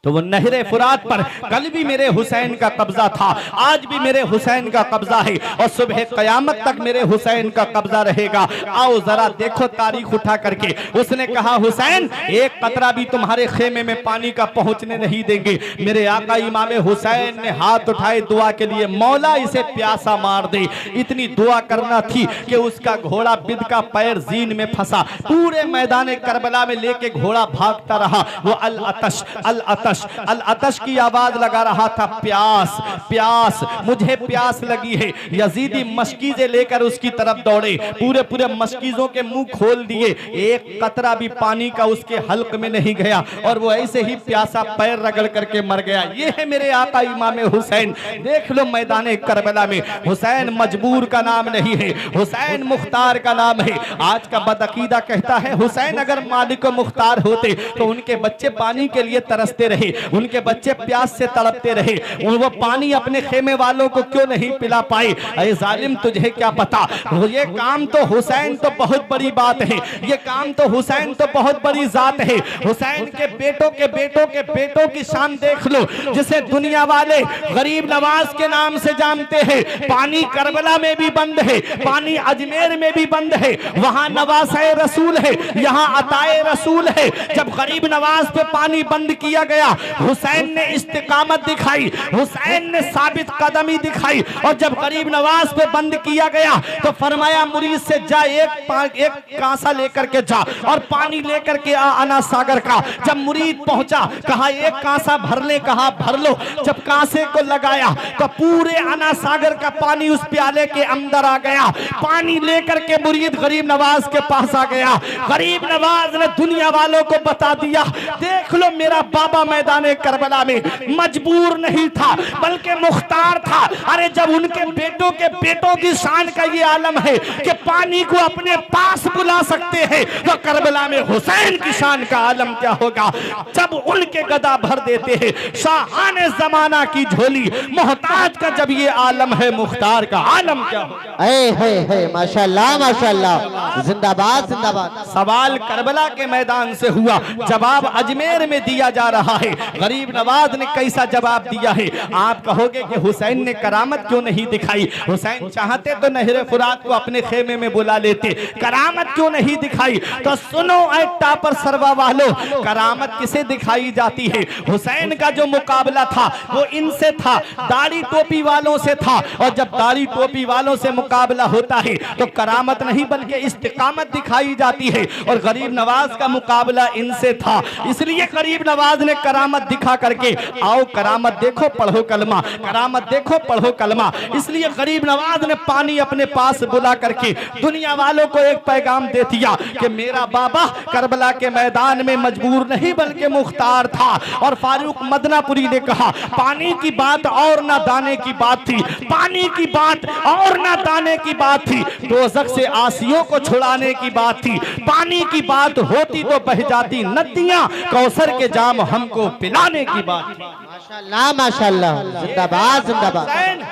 तो वो नहरे फुरात पर कल भी मेरे हुसैन का कब्जा था, आज भी मेरे हुसैन का कब्जा है और सुबह कयामत तक मेरे हुसैन का कब्जा रहेगा। आओ जरा देखो तारीख उठा करके। उसने कहा हुसैन एक कतरा भी तुम्हारे खेमे में पानी का पहुंचने नहीं देंगे। मेरे आका इमाम हुसैन ने हाथ उठाए दुआ के लिए, मौला इसे प्यासा मार दे। इतनी दुआ करना थी कि उसका घोड़ा बिद का पैर जीन में फंसा। पूरे मैदान करबला में लेके घोड़ा भागता रहा। वो अल अतश, अल अतश, अल अतश की आवाज लगा रहा था, प्यास, प्यास, मुझे प्यास लगी है। यजीदी मशकीज़ें लेकर उसकी तरफ दौड़े, पूरे पूरे मशकीज़ों के मुंह खोल दिए, एक कतरा भी पानी का उसके हल्क में नहीं गया और वो ऐसे ही प्यासा पैर रगड़ करके मर गया। ये है मेरे आका इमाम हुसैन। देख लो मैदान करबला में हुसैन मजबूर का नाम नहीं है, हुसैन मुख्तार का नाम है। आज का बदअकीदा कहता है हुसैन अगर मालिक मुख्तार होते तो उनके बच्चे पानी के लिए तरसते रहे, उनके बच्चे प्यास से तड़पते रहे, वो पानी अपने खेमे वालों को क्यों नहीं पिला पाए। अरे जालिम तुझे क्या पता, ये काम तो हुसैन तो बहुत बड़ी बात है, ये काम तो हुसैन तो बहुत बड़ी जात है। हुसैन के बेटों के बेटों के बेटों की शान देख लो, जिसे दुनिया वाले गरीब नवाज के नाम से जानते हैं। पानी करबला में भी बंद है, पानी अजमेर में भी बंद है, वहां नवासे रसूल है, यहाँ अताए रसूल है। जब गरीब नवाज पे पानी बंद किया गया, हुसैन ने इस्तिकामत दिखाई, हुसैन ने साबित कदमी दिखाई और जब गरीब नवाज पे बंद किया गया तो फरमाया मुरीद से जा एक कांसा लेकर के जा और पानी लेकर के आ अना सागर का। जब मुरीद पहुंचा कहा एक कांसा भर ले, कहा भर लो। जब कांसे को लगाया तो पूरे अना सागर का पानी उस प्याले के अंदर आ गया। पानी लेकर के मुरीद गरीब नवाज के पास आ गया। गरीब नवाज ने दुनिया वालों को बता दिया, देख लो मेरा बाबा मैदान करबला में मजबूर नहीं था बल्कि मुख्तार था। अरे जब उनके बेटों के बेटों की शान का ये आलम है कि पानी को अपने पास बुला सकते हैं, तो करबला में हुसैन की शान का आलम क्या होगा जब उनके गदा भर देते हैं। शाहाने जमाना की झोली मोहताज का जब ये आलम है, मुख्तार का आलम क्या होगा। माशाल्लाह माशाल्लाह, जिंदाबाद जिंदाबाद। सवाल करबला के मैदान से हुआ, जवाब अजमेर में दिया जा रहा है। है। गरीब नवाज ने कैसा जवाब दिया है। आप कहोगे कि हुसैन ने करामत क्यों नहीं दिखाई? हुसैन चाहते तो नहरे फुरात को अपने खेमे में बुला लेते, करामत क्यों नहीं दिखाई? तो सुनो ऐ टापर सरवा वालों, करामत किसे दिखाई जाती है? हुसैन का जो मुकाबला था वो इनसे था, दाढ़ी टोपी वालों से था। और जब दाढ़ी टोपी वालों से मुकाबला होता है तो करामत नहीं बल्कि इस्तिकामत दिखाई जाती है। और गरीब नवाज का मुकाबला इनसे था, इसलिए गरीब नवाज ने करामत दिखा करके, आओ करामत देखो पढ़ो कलमा, करामत देखो पढ़ो कलमा। इसलिए गरीब नवाज ने पानी अपने पास बुला करके दुनिया वालों को एक पैगाम दे दिया कि मेरा बाबा करबला के मैदान में मजबूर नहीं बल्कि मुख्तार था। और फारूक मदनापुरी ने कहा पानी की बात और ना दाने की बात थी, पानी की बात और ना दाने की बात थी, दोज़ख से आसियों को छुड़ाने की बात थी। पानी की बात होती तो बह जाती नदियां, कौसर के जाम हमको पिलाने की बात थी। माशाल्लाह माशाल्लाह, जिंदाबाद जिंदाबाद।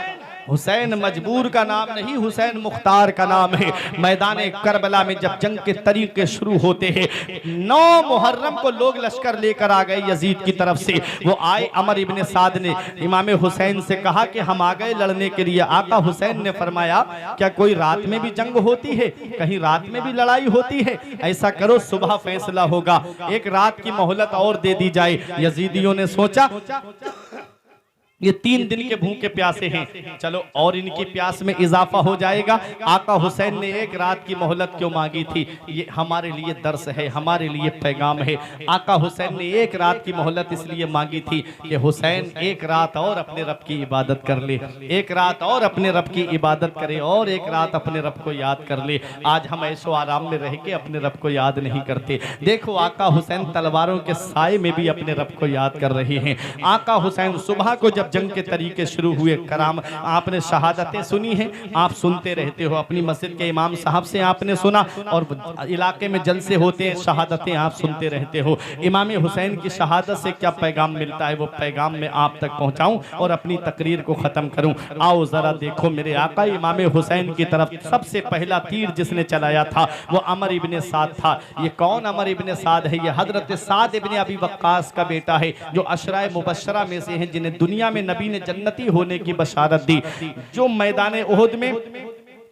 हुसैन मजबूर का नाम नहीं, हुसैन मुख्तार का नाम है। मैदान करबला में जब जंग के तरीके शुरू होते हैं, 9 मुहर्रम को लोग लश्कर लेकर आ गए यजीद की तरफ से। वो आए, अमर इब्ने साद ने इमाम हुसैन से कहा कि हम आ गए लड़ने के लिए। आका हुसैन ने फरमाया क्या कोई रात में भी जंग होती है? कहीं रात में भी लड़ाई होती है? ऐसा करो सुबह फैसला होगा, एक रात की मोहलत और दे दी जाए। यजीदियों ने सोचा ये 3 दिन के भूखे प्यासे हैं, चलो और इनकी प्यास में इजाफा हो जाएगा। आका हुसैन ने एक रात की मोहलत क्यों मांगी थी? ये हमारे लिए दर्स है, हमारे लिए पैगाम है। आका हुसैन ने एक रात की मोहलत इसलिए मांगी थी कि हुसैन एक रात और अपने रब की इबादत कर ले, एक रात और अपने रब की इबादत करे और एक रात अपने रब को याद कर ले। आज हम ऐशो आराम में रह के अपने रब को याद नहीं करते। देखो आका हुसैन तलवारों के साए में भी अपने रब को याद कर रहे हैं। आका हुसैन सुबह को जब जंग के तरीके शुरू हुए, कराम आपने शहादतें सुनी हैं, आप सुनते रहते हो, अपनी मस्जिद के इमाम साहब से आपने सुना और इलाके में जलसे होते हैं, शहादतें आप सुनते रहते हो। इमाम हुसैन की शहादत से क्या पैगाम मिलता है वो पैगाम मैं आप तक पहुंचाऊं और अपनी तकरीर को खत्म करूं। आओ जरा देखो मेरे आका इमाम हुसैन की तरफ सबसे पहला तीर जिसने चलाया था वो अमर इब्ने साद था। ये कौन अमर इब्ने साद है? ये हजरत साद इब्ने अबी वक्कास का बेटा है, जो अशराए मुबश्शरा में से हैं, जिन्हें दुनिया में नबी ने जन्नती होने की बशारत दी। जो मैदान उहद में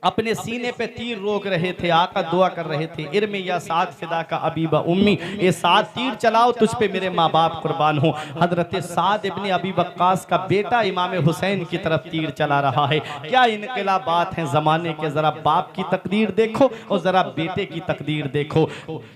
अपने सीने पे तीर रोक रहे थे, आका दुआ कर रहे थे, इर्मी या साद फिदा का अबीबा उम्मी, ये 7 तीर चलाओ तुझ पे मेरे माँ बाप कुर्बान हो। हजरत साद इब्ने अबी वक्कास का बेटा इमाम हुसैन की तरफ तीर चला रहा है। क्या इनकलाबात हैं ज़माने के। ज़रा बाप की तकदीर देखो और ज़रा बेटे की तकदीर देखो।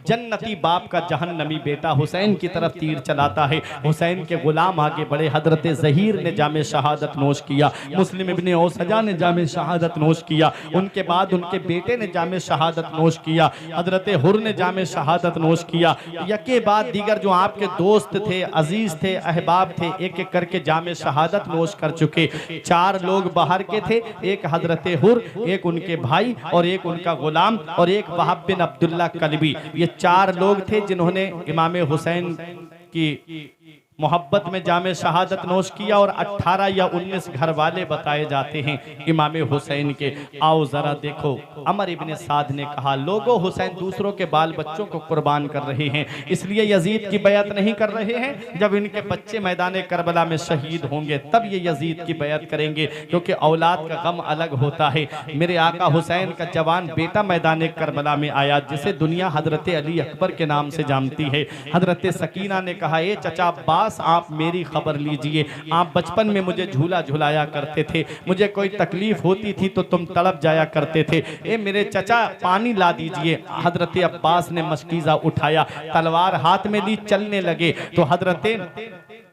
जन्नती बाप का जहन्नमी बेटा हुसैन की तरफ तीर चलाता है। हुसैन के गुलाम आगे बढ़े, हजरत ज़हीर ने जामे शहादत नोश किया, मुस्लिम इब्ने औसजा ने जामे शहादत नोश किया, उनके बाद उनके बेटे ने जामे शहादत नोश किया, हजरत हुर ने जामे शहादत नोश किया। यके बाद दीगर जो आपके दोस्त थे, अजीज थे, अहबाब थे, एक एक करके जामे शहादत नोश कर चुके। 4 लोग बाहर के थे, एक हजरत हुर, एक उनके भाई और एक उनका गुलाम और एक वहाब बिन अब्दुल्ला कलबी। ये 4 लोग थे जिन्होंने इमाम हुसैन की मोहब्बत में जामे शहादत नोश किया और 18 या 19 घर वाले बताए जाते हैं इमाम हुसैन के। आओ जरा देखो, अमर इब्ने साद ने कहा लोगों हुसैन दूसरों के बाल बच्चों को कुर्बान कर रहे हैं, इसलिए यजीद की बैत नहीं कर रहे हैं। जब इनके बच्चे मैदान करबला में शहीद होंगे तब ये यजीद की बैत करेंगे, क्योंकि औलाद का गम अलग होता है। मेरे आका हुसैन का जवान बेटा मैदान करबला में आया, जिसे दुनिया हजरत अली अकबर के नाम से जानती है। हजरत सकीना ने कहा ए चचा अब्बास आप मेरी खबर लीजिए, आप बचपन में मुझे झूला झुलाया करते थे, मुझे कोई तकलीफ होती थी तो तुम तड़प जाया करते थे, ए मेरे चचा पानी ला दीजिए। हजरत अब्बास ने मशकीज़ा उठाया, तलवार हाथ में ली, चलने लगे तो हजरत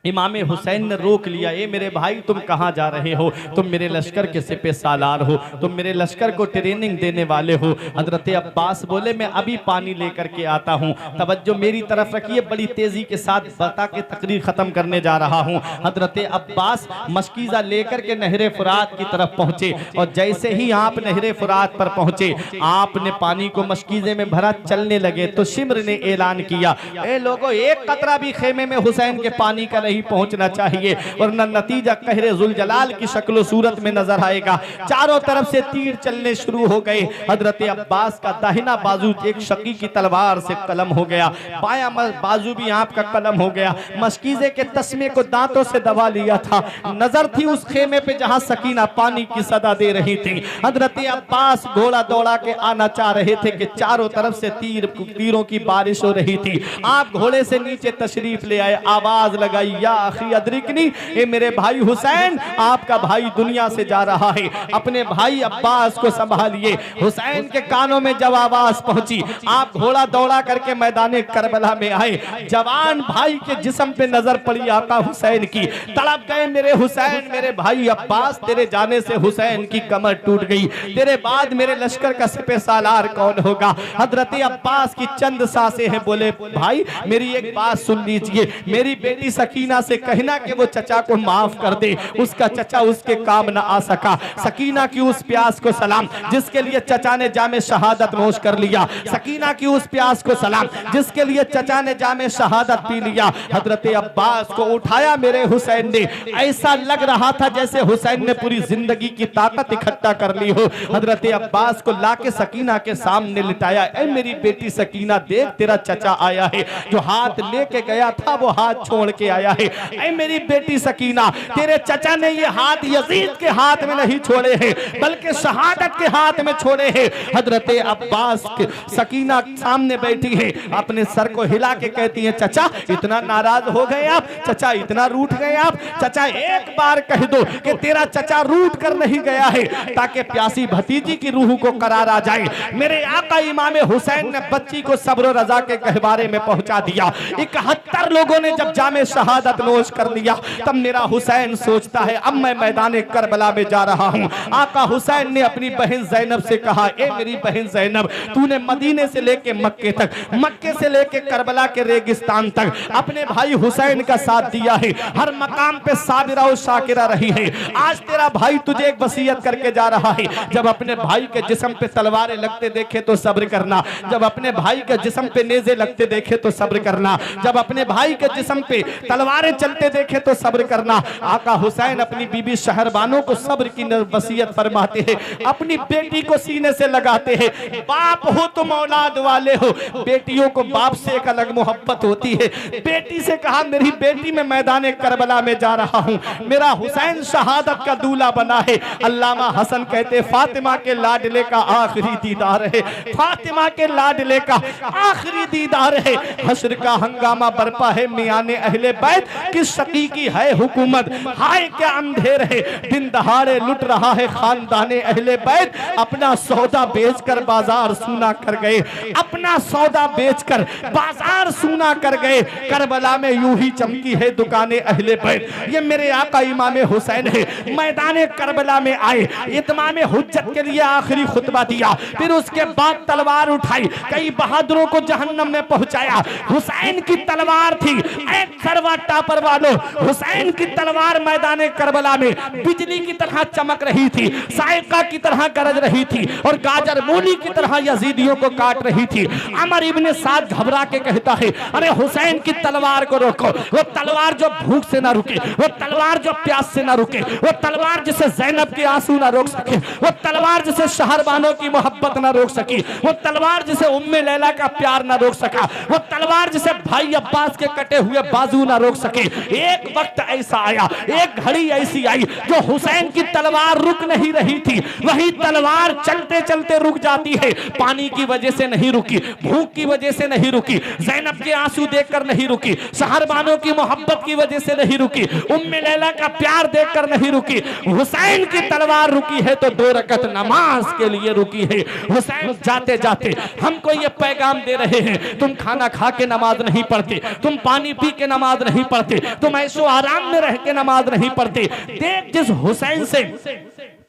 इमाम हुसैन ने रोक लिया। ए मेरे भाई तुम कहाँ जा रहे हो? तुम मेरे लश्कर के सिपे सालार हो, तुम मेरे लश्कर को ट्रेनिंग देने वाले हो। हजरत अब्बास बोले मैं अभी पानी लेकर के आता हूँ, तवज्जो मेरी तरफ रखिए, बड़ी तेजी के साथ बता के तकरीर खत्म करने जा रहा हूँ। हजरत अब्बास मशकीज़ा लेकर के नहरे फुरात की तरफ पहुंचे और जैसे ही आप नहरे फुरात पर पहुंचे आपने पानी को मशकीज़े में भरा, चलने लगे तो शिम्र ने ऐलान किया ए लोगों एक कतरा भी खेमे में हुसैन के पानी का नहीं नहीं पहुंचना चाहिए, वरना नतीजा कहरे जुलजलाल की शक्ल सूरत में नजर आएगा। चारों तरफ से तीर चलने शुरू हो गए। हजरत अब्बास का दाहिना बाजू एक शकी की तलवार से कलम हो गया, बायां बाजू भी आपका कलम हो गया। मशकीजे के तस्मे को दांतों से दबा लिया था। नजर थी उस खेमे पे जहां सकीना पानी की सदा दे रही थी। हजरत अब्बास घोड़ा दौड़ा के आना चाह रहे थे कि चारों तरफ से तीरों की बारिश हो रही थी। आप घोड़े से नीचे तशरीफ ले आए, आवाज लगाई, या अखी अदरिकनी, ए मेरे भाई हुसैन, आपका भाई दुनिया से जा रहा है, अपने भाई अब्बास को संभालिए। हुसैन के कानों में जब आवाज पहुंची, आप घोड़ा दौड़ा करके मैदान करबला में आए। जवान भाई के जिस्म पे नजर पड़ी आका हुसैन की, तड़प गए, मेरे हुसैन, मेरे भाई अब्बास, तेरे जाने से हुसैन की कमर टूट गई, तेरे बाद मेरे लश्कर का सिपह सालार कौन होगा। हजरत अब्बास की चंद सांसें हैं, बोले भाई मेरी एक बात सुन लीजिए, मेरी बेटी सकीना से कहना कि वो चचा को माफ कर दे, उसका चचा उसके काम न आ सका। सकीना की उस प्यास को सलाम जिसके लिए चचा ने जामे शहादत नोश कर लिया, सकीना की उस प्यास को सलाम जिसके लिए चचा ने जामे शहादत पी लिया। हजरत अब्बास को उठाया मेरे हुसैन ने, ऐसा लग रहा था जैसे हुसैन ने पूरी जिंदगी की ताकत इकट्ठा कर ली हो। हजरत अब्बास को लाके सकीना के सामने लिटाया, ऐ मेरी बेटी सकीना, देख तेरा चचा आया है, जो हाथ लेके गया था वो हाथ छोड़ के आया है। ऐ मेरी बेटी सकीना, तेरे चचा ने ये हाथ यजीद के हाथ में नहीं छोड़े हैं, बल्कि शहादत के हाथ में छोड़े हैं। हजरत अब्बास के सकीना सामने बैठी है, अपने सर को हिला के कहती है, चचा इतना नाराज हो गए आप, चचा इतना रूठ गए आप, चचा एक बार कह दो कि तेरा चचा रूठ कर नहीं गया है, ताकि प्यासी भतीजी की रूह को करार आ जाए। मेरे आका इमाम हुसैन ने बच्ची को सब्र रजा के गहवारे में पहुंचा दिया। 71 लोगों ने जब जामे शहादत नोश कर लिया, तब मेरा हुसैन सोचता है अब मैं मैदान करबला में जा रहा हूं। आका हुसैन ने अपनी बहन जैनब से कहा, ए मेरी बहन जैनब, तूने मदीने से लेके मक्के तक, मक्के से लेके करबला के रेगिस्तान तक अपने भाई हुसैन का साथ दिया है, हर मकाम पे साबिरा और शाकिरा रही है। आज तेरा भाई तुझे एक वसीयत करके जा रहा है, जब अपने भाई के जिस्म पे तलवारें लगते देखे तो सब्र करना, जब अपने भाई के जिस्म पे नेज़े लगते देखे तो सब्र करना, जब अपने भाई के जिस्म पे तलवारें चलते देखे तो सब्र करना। आका हुसैन अपनी बीबी शहरबानों को सब्र की वसीयत फरमाते हैं, अपनी बेटी को सीने से लगाते हैं। बाप हो तुम औलाद वाले हो, बेटियों को बाप से एक अलग मोहब्बत होती है। बेटी से कहा, मेरी बेटी मैं मैदान करबला में जा रहा हूं, मेरा हुसैन शहादत का दूल्हा बना है। अल्लामा हसन कहते, फातिमा के लाडले का आखिरी दीदार है, फातिमा के लाडले का आखिरी दीदार है। हश्र का हंगामा बरपा है, मियाने अहले बैत की शकी की है हुकूमत, हाय क्या अंधेर है, दिन दहाड़े लुट रहा है खानदाने अहले बैत। अपना सौदा बेचकर बाजार सूना कर गए, अपना सौदा बेचकर बाजार सूना कर गए। करबला में यूं ही चमकी है दुकानें अहले बैत। ये मेरे आका इमाम हुसैन है, मैदान करबला में आए, इत्माम हुज्जत के लिए आखिरी खुतबा दिया, फिर उसके बाद तलवार उठाई, कई बहादुरों को जहन्नम में पहुंचाया। हुसैन की तलवार थी, एक सरवा टापर वालों, हुसैन की तलवार मैदान करबला में बिजली की तरह चमक रही थी, साइका की तरह गरज रही थी और गाजर मूली की तरह यजीदियों को काट रही थी। अमर इब्ने साद घबरा के कहता है, अरे हुसैन की तलवार को रोको, वो तलवार जो भूख से ना रुके, वो तलवार जो प्यास से ना रुके, वो तलवार जिसे जैनब के आंसू ना रोक सके, वो तलवार जिसे शहरबानों की मोहब्बत ना रोक सकी, वो तलवार जिसे उम्मे लैला का प्यार ना रोक सका, वो तलवार जिसे भाई अब्बास के कटे हुए बाजू ना रोक सके। एक वक्त ऐसा आया, एक घड़ी ऐसी आई जो हुसैन की तलवार रुक नहीं रही थी, वही तलवार चलते चलते रुक जाती है। पानी की वजह से नहीं रुकी, भूख की वजह से नहीं रुकी, जैनब के आंसू देखकर नहीं रुकी, शहरबानों की मोहब्बत की वजह से नहीं रुकी, उम्मे लैला का प्यार देखकर नहीं रुकी। हुसैन की तलवार रुकी है तो 2 रकत नमाज के लिए रुकी है। हुसैन जाते जाते हमको ये पैगाम दे रहे हैं, तुम खाना खा के नमाज नहीं पढ़ते, तुम पानी पी के नमाज नहीं पढ़ते, तुम ऐशो आराम में रह के नमाज नहीं पढ़ते। देख जिस हुसैन से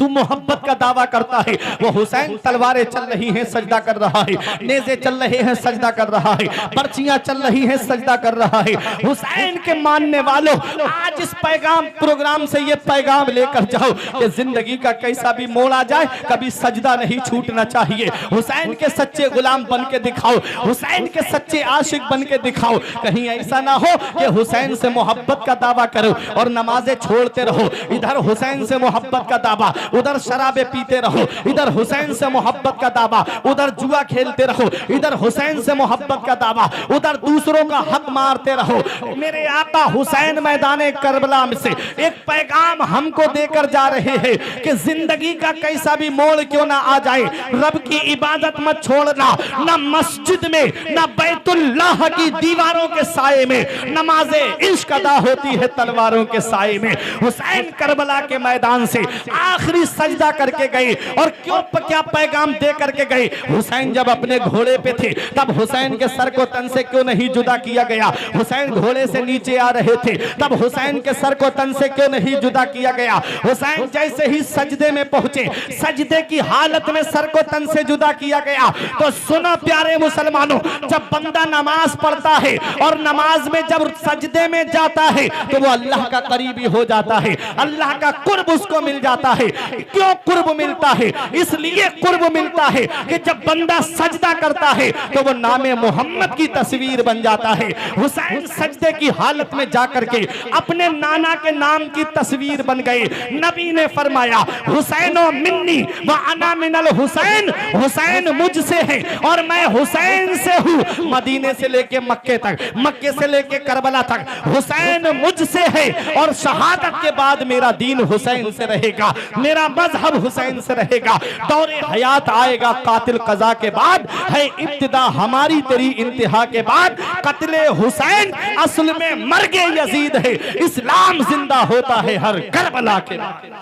तू मोहब्बत का दावा करता है। वो हुसैन तलवारें चल रही हैं सजदा कर रहा है, नेज़े चल रहे हैं सजदा कर रहा है, पर्चियां चल रही हैं सजदा कर रहा है। हुसैन के मानने वालों, आज इस पैगाम प्रोग्राम से ये पैगाम लेकर जाओ कि जिंदगी का कैसा भी मोड़ आ जाए, कभी सजदा नहीं छूटना चाहिए। हुसैन के सच्चे गुलाम बन के दिखाओ, हुसैन के सच्चे आशिक बन के दिखाओ। कहीं ऐसा ना हो कि हुसैन से मोहब्बत का दावा करो और नमाजें छोड़ते रहो। इधर हुसैन से मोहब्बत का दावा, उधर शराबे पीते रहो। इधर हुसैन से मोहब्बत का दावा, उधर जुआ खेलते रहो। इधर हुसैन से मोहब्बत का दावा, उधर दूसरों का हक मारते रहो। मेरे आका हुसैन मैदान करबला में से एक पैगाम हमको देकर जा रहे हैं कि जिंदगी का कैसा भी मोड़ क्यों ना आ जाए, रब की इबादत मत छोड़ना। ना मस्जिद में, ना बैतुल्लाह की दीवारों के साये में नमाज़े इश्क अदा होती है तलवारों के साये में। हुसैन करबला के मैदान से आखिरी सजदा करके गए और क्या पैगाम दे करके गए। हुसैन जब अपने घोड़े पे थे तब हुसैन के सर को तन से क्यों नहीं जुदा किया गया। हुसैन घोड़े से नीचे आ रहे थे तब हुसैन के सर को तन से क्यों नहीं जुदा किया गया। हुसैन जैसे ही सजदे में पहुंचे, सजदे की हालत में सर को तन से जुदा किया गया। तो सुनो प्यारे मुसलमानों, जब बंदा नमाज पढ़ता है और नमाज में जब सजदे में जाता है तो वो अल्लाह का करीबी हो जाता है, अल्लाह का कुर्ब उसको मिल जाता है। क्यों कुर्ब मिलता है? इसलिए कुर्ब मिलता है कि जब बंदा सजदा करता है तो वो नामे मोहम्मद की तस्वीर बन जाता है। हुसैन सजदे की हालत में जाकर के अपने नाना के नाम की तस्वीर बन गए। नबी ने फरमाया, हुसैनो मिन्नी व अना मिनल हुसैन, हुसैन मुझसे है और मैं हुसैन से हूँ। मदीने से लेके मक्के तक, मक्के से लेके करबला तक हुसैन मुझसे है और शहादत के बाद मेरा दीन हुसैन से रहेगा, मेरा मजहब हुसैन से रहेगा। दौरे हयात आएगा कातिल कज़ा के बाद, है इब्तिदा हमारी तेरी इंतहा के बाद। कत्ले हुसैन असल में मर्गे यजीद है, इस्लाम जिंदा होता है हर करबला के बाद।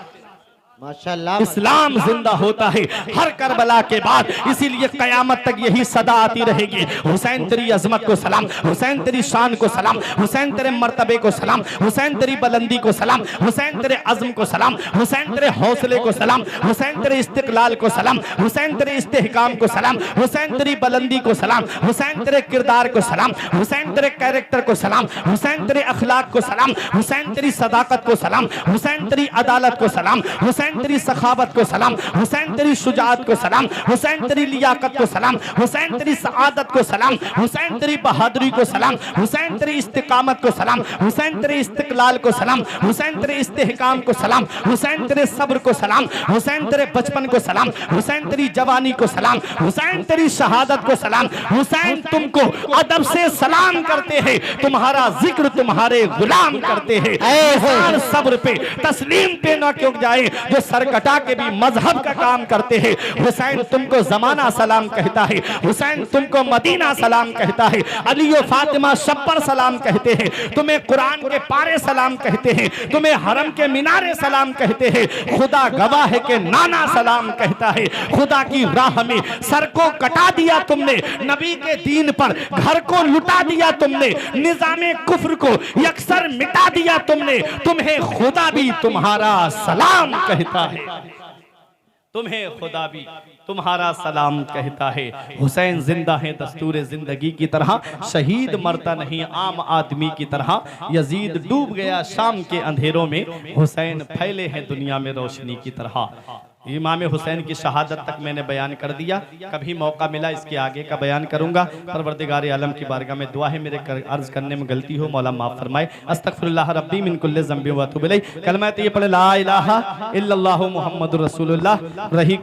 माशाल्लाह, इस्लाम जिंदा होता है हर करबला के बाद। इसीलिए कयामत तक यही सदा आती रहेगी, हुसैन तेरी अजमत को सलाम, हुसैन तेरी शान को सलाम, हुसैन तेरे मर्तबे को सलाम, हुसैन तेरी बुलंदी को सलाम, हुसैन तेरे अज़्म को सलाम, हुसैन तेरे हौसले को सलाम, हुसैन तेरे इस्तिक़लाल को सलाम, हुसैन तेरे इस्तेहकाम को सलाम, हुसैन तेरी बुलंदी को सलाम, हुसैन तेरे किरदार को सलाम, हुसैन तेरे कैरेक्टर को सलाम, हुसैन तेरे अखलाक को सलाम, हुसैन तेरी सदाकत को सलाम, हुसैन तेरी अदालत को सलाम, हुसैन तेरी सखावत को सलाम, हुसैन तेरी शुजाअत को सलाम, हुसैन तेरी लियाकत को सलाम, हुसैन तेरी सआदत को सलाम, हुसैन तेरी बहादुरी को सलाम, हुसैन तेरी इस्तिकामत को सलाम, हुसैन तेरे इस्तिक़लाल को सलाम, हुसैन तेरे इस्तेहकाम को सलाम, हुसैन तेरे सब्र को सलाम, हुसैन तेरे बचपन को सलाम, हुसैन तेरी जवानी को सलाम, हुसैन तेरी शहादत को सलाम। हुसैन तुमको अदब से सलाम करते हैं, तुम्हारा जिक्र तुम्हारे गुलाम करते हैं। हर सब्र पे तस्लीम पे न क्यों जाए जो सर कटा के भी मजहब का काम करते हैं। हुसैन तुमको जमाना सलाम कहता है, हुसैन तुमको मदीना सलाम कहता है, अली और फातिमा शब्बर सलाम कहते हैं, तुम्हें कुरान के पारे सलाम कहते हैं, तुम्हें हरम के मीनारे सलाम कहते हैं। खुदा गवाह है कि नाना सलाम कहता है। खुदा की राह में सर को कटा दिया तुमने, नबी के दीन पर घर को लुटा दिया तुमने, निजामे कुफ्र को यकसर मिटा दिया तुमने। तुम्हें खुदा भी तुम्हारा सलाम कहता है, तुम्हें खुदा भी तुम्हारा सलाम कहता है। हुसैन जिंदा है दस्तूर जिंदगी की तरह, शहीद मरता नहीं आम आदमी की तरह। यजीद डूब गया शाम के अंधेरों में, हुसैन फैले हैं दुनिया में रोशनी की तरह। इमाम हुसैन की शहादत तक मैंने बयान कर दिया, कभी मौका मिला इसके आगे का बयान करूंगा। परवरदिगार आलम की बारगाह में दुआ है, मेरे अर्ज करने में गलती हो मौला माफ फरमाए। अस्तगफिरुल्लाह रब्बी मिन कुल्लि ज़ंबि व अतूबु इलैह। कलमा ये पढ़े ला इलाहा इल्लल्लाहु मुहम्मदुर रसूलुल्लाह। रही